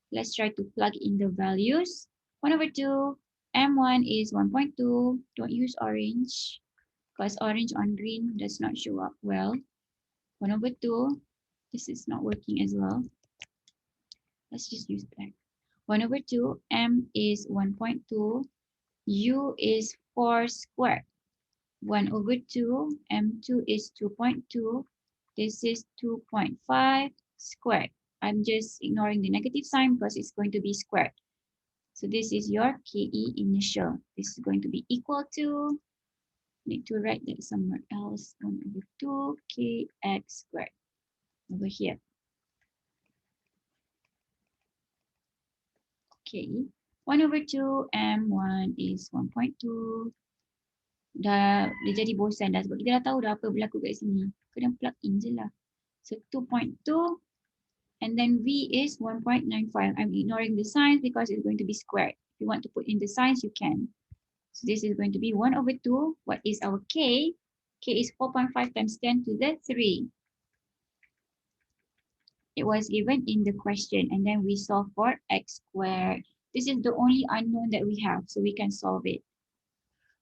let's try to plug in the values. 1/2, M1 is 1.2. Don't use orange because orange on green does not show up well. 1/2, this is not working as well. Let's just use black. 1/2, M is 1.2, U is 4 squared. 1/2, M2 is 2.2, this is 2.5 squared. I'm just ignoring the negative sign because it's going to be squared. So this is your KE initial. This is going to be equal to, need to write that somewhere else, 1/2 KX squared over here. Okay, 1/2 M1 is 1.2. Dah dia jadi bosan dah sebab kita dah tahu dah apa berlaku kat sini. Kena plug in je lah. So 2.2 and then V is 1.95. I'm ignoring the signs because it's going to be squared. If you want to put in the signs, you can. So this is going to be 1/2. What is our K? K is 4.5 times 10 to the 3. It was given in the question and then we solve for X squared. This is the only unknown that we have, so we can solve it.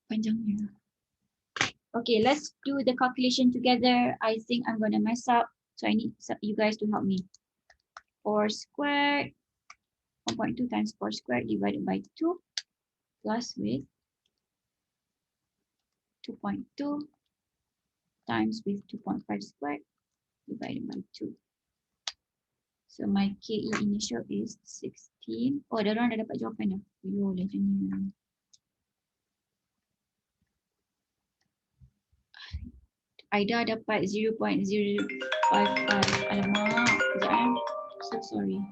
Panjangnya. Okay, let's do the calculation together. I think I'm gonna mess up, so I need you guys to help me. 4 squared, 1.2 times 4 squared divided by 2 plus with 2.2 times with 2.5 squared divided by 2. So my KE initial is 16. Oh, dah orang dah dapat jawapan dah. Yo, legendnya. Aida dapat 0.055. Alamak, sekejap So sorry.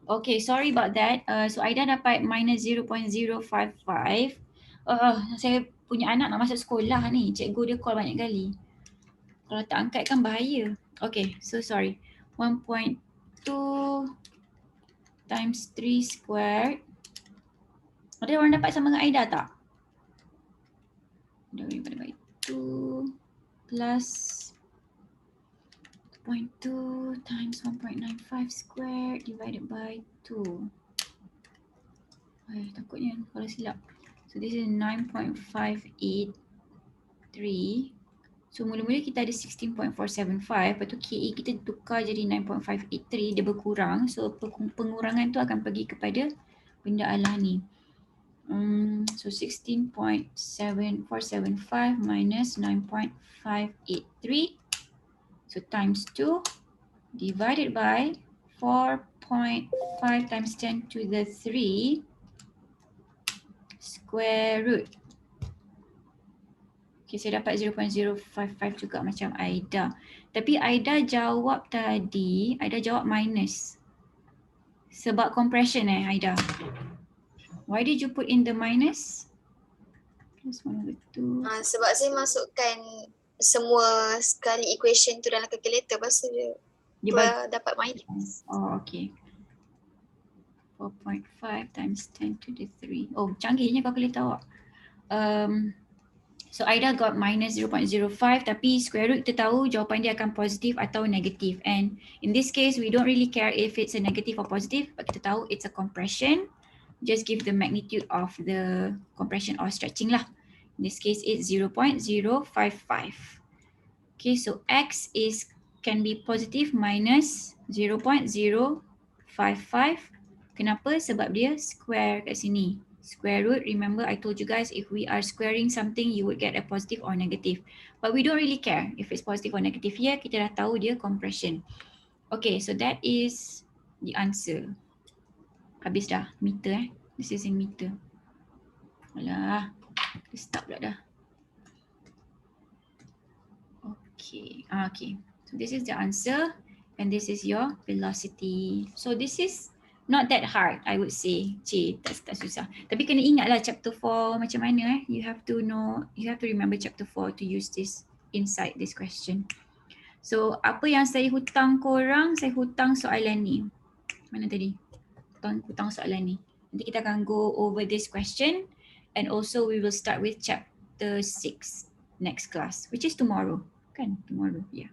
Okay, sorry about that. So Aida dapat minus 0.055. Saya punya anak nak masuk sekolah ni. Cikgu dia call banyak kali. Kalau tak angkat kan bahaya. Okay, so sorry. 1.2 times 3 squared. Ada orang dapat sama dengan Aida tak? Divided by 2 plus 2.2 times 1.95 squared divided by 2. Takutnya kalau silap. So this is 9.583. So mula-mula kita ada 16.475. Lepas tu KA kita tukar jadi 9.583. Dia berkurang. So pengurangan tu akan pergi kepada benda alah ni. So 16.7475 minus 9.583. So times 2 divided by 4.5 times 10 to the 3 square root. Okay, saya dapat 0.055 juga macam Aida. Tapi Aida jawab tadi, Aida jawab minus. Sebab compression Aida. Why did you put in the minus? Plus 1/2. Sebab saya masukkan semua sekali equation tu dalam calculator, lepas tu dia dapat minus. Oh, okay. 4.5 times 10 to the 3. Oh, canggihnya kalkulator awak. So Aida got minus 0.05, tapi square root kita tahu jawapan dia akan positif atau negatif. And in this case, we don't really care if it's a negative or positive, but kita tahu it's a compression. Just give the magnitude of the compression or stretching lah. In this case, it's 0.055. Okay, so X can be positive minus 0.055. Kenapa? Sebab dia square kat sini. Square root, remember I told you guys if we are squaring something, you would get a positive or negative. But we don't really care if it's positive or negative here. Kita dah tahu dia compression. Okay, so that is the answer. Habis dah meter This is in meter. Alah, stop pula dah. Okay, okay. So this is the answer and this is your velocity. So this is not that hard, I would say. Tak susah. Tapi kena ingatlah chapter 4 macam mana You have to know, you have to remember chapter 4 to use this inside this question. So apa yang saya hutang korang, saya hutang soalan ni. Mana tadi? Hutang soalan ni. Nanti kita akan go over this question and also we will start with chapter 6 next class, which is tomorrow. Kan? Tomorrow, yeah.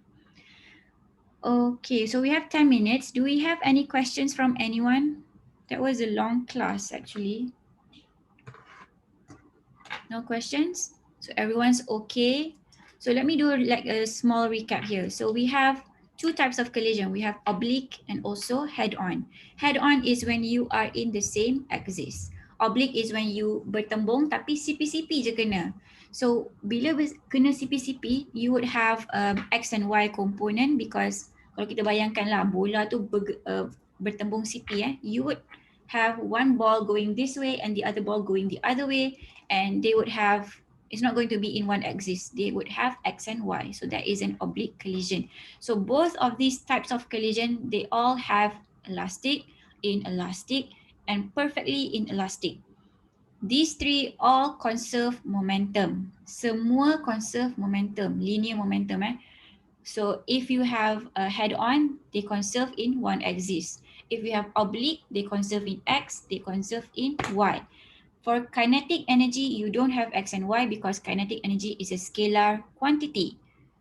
Okay, so we have 10 minutes. Do we have any questions from anyone? That was a long class actually. No questions? So everyone's okay. So let me do like a small recap here. So we have two types of collision. We have oblique and also head-on. Head-on is when you are in the same axis. Oblique is when you bertembung tapi CP-CP je kena. So bila kena CP-CP, you would have X and Y component because kalau kita bayangkanlah bola tu bertembung CP, you would have one ball going this way and the other ball going the other way, and they would have, it's not going to be in one axis, they would have X and Y. So that is an oblique collision. So both of these types of collision, they all have elastic, inelastic, and perfectly inelastic. These three all conserve momentum. Semua conserve momentum, linear momentum. So if you have a head-on, they conserve in one axis. If you have oblique, they conserve in X, they conserve in Y. For kinetic energy, you don't have X and Y because kinetic energy is a scalar quantity.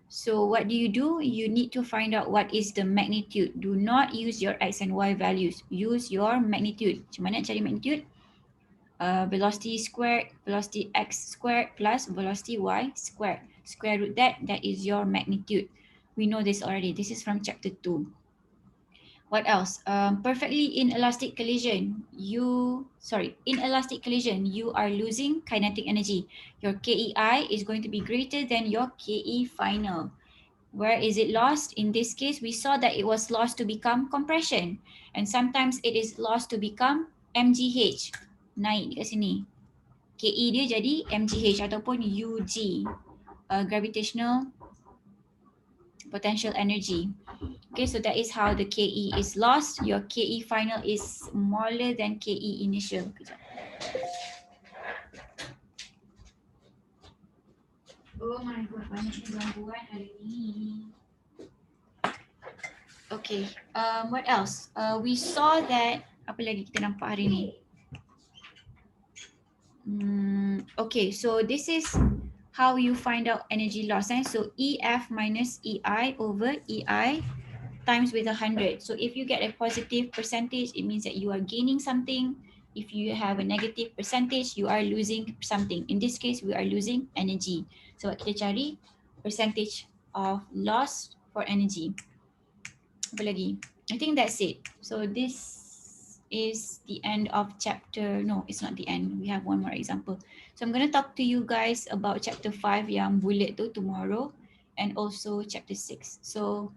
So what do? You need to find out what is the magnitude. Do not use your X and Y values. Use your magnitude. Macam mana nak cari magnitude? Velocity squared, velocity X squared plus velocity Y squared. Square root that is your magnitude. We know this already. This is from chapter 2. What else? Perfectly inelastic collision. Inelastic collision, you are losing kinetic energy. Your KEI is going to be greater than your KE final. Where is it lost? In this case, we saw that it was lost to become compression. And sometimes it is lost to become MGH. Naik dekat sini. KE dia jadi MGH ataupun UG. Gravitational potential energy. Okay, so that is how the KE is lost. Your KE final is smaller than KE initial. Oh my god, banyaknya gangguan hari ni. Okay, what else? We saw that, apa lagi kita nampak hari ni? Okay, so this is how you find out energy loss. So EF minus EI over EI times with 100. So if you get a positive percentage, it means that you are gaining something. If you have a negative percentage, you are losing something. In this case, we are losing energy. So kita cari percentage of loss for energy. Apa lagi? I think that's it. So this is the end of chapter. No, it's not the end. We have one more example. So I'm going to talk to you guys about chapter 5 yang bullet tu tomorrow, and also chapter 6. So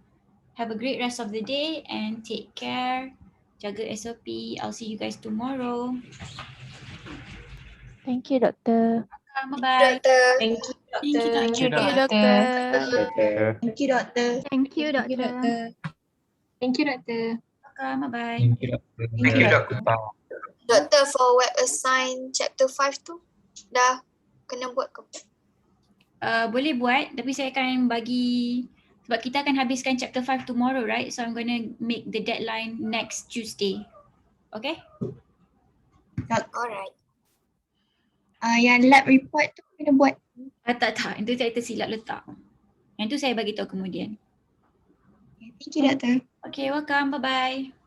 have a great rest of the day and take care. Jaga SOP. I'll see you guys tomorrow. Thank you, Doctor. Bye-bye. Doktor. Thank you, Thank you, Doctor. Thank you, Doctor. Doctor. Thank you, Doctor. Thank you, Doctor. Thank you, Doctor. Bye-bye. Thank you, Doctor. Thank you, Doctor. Doktor, for web assign chapter 5 tu dah kena buat ke? Boleh buat, tapi saya akan bagi, sebab kita akan habiskan chapter 5 tomorrow, right? So I'm going to make the deadline next Tuesday. Okay? Alright. Yang lab report tu kena buat. Tak. Itu saya tersilap letak. Yang tu saya bagi tahu kemudian. Thank you, Doctor. Okay, welcome. Bye-bye.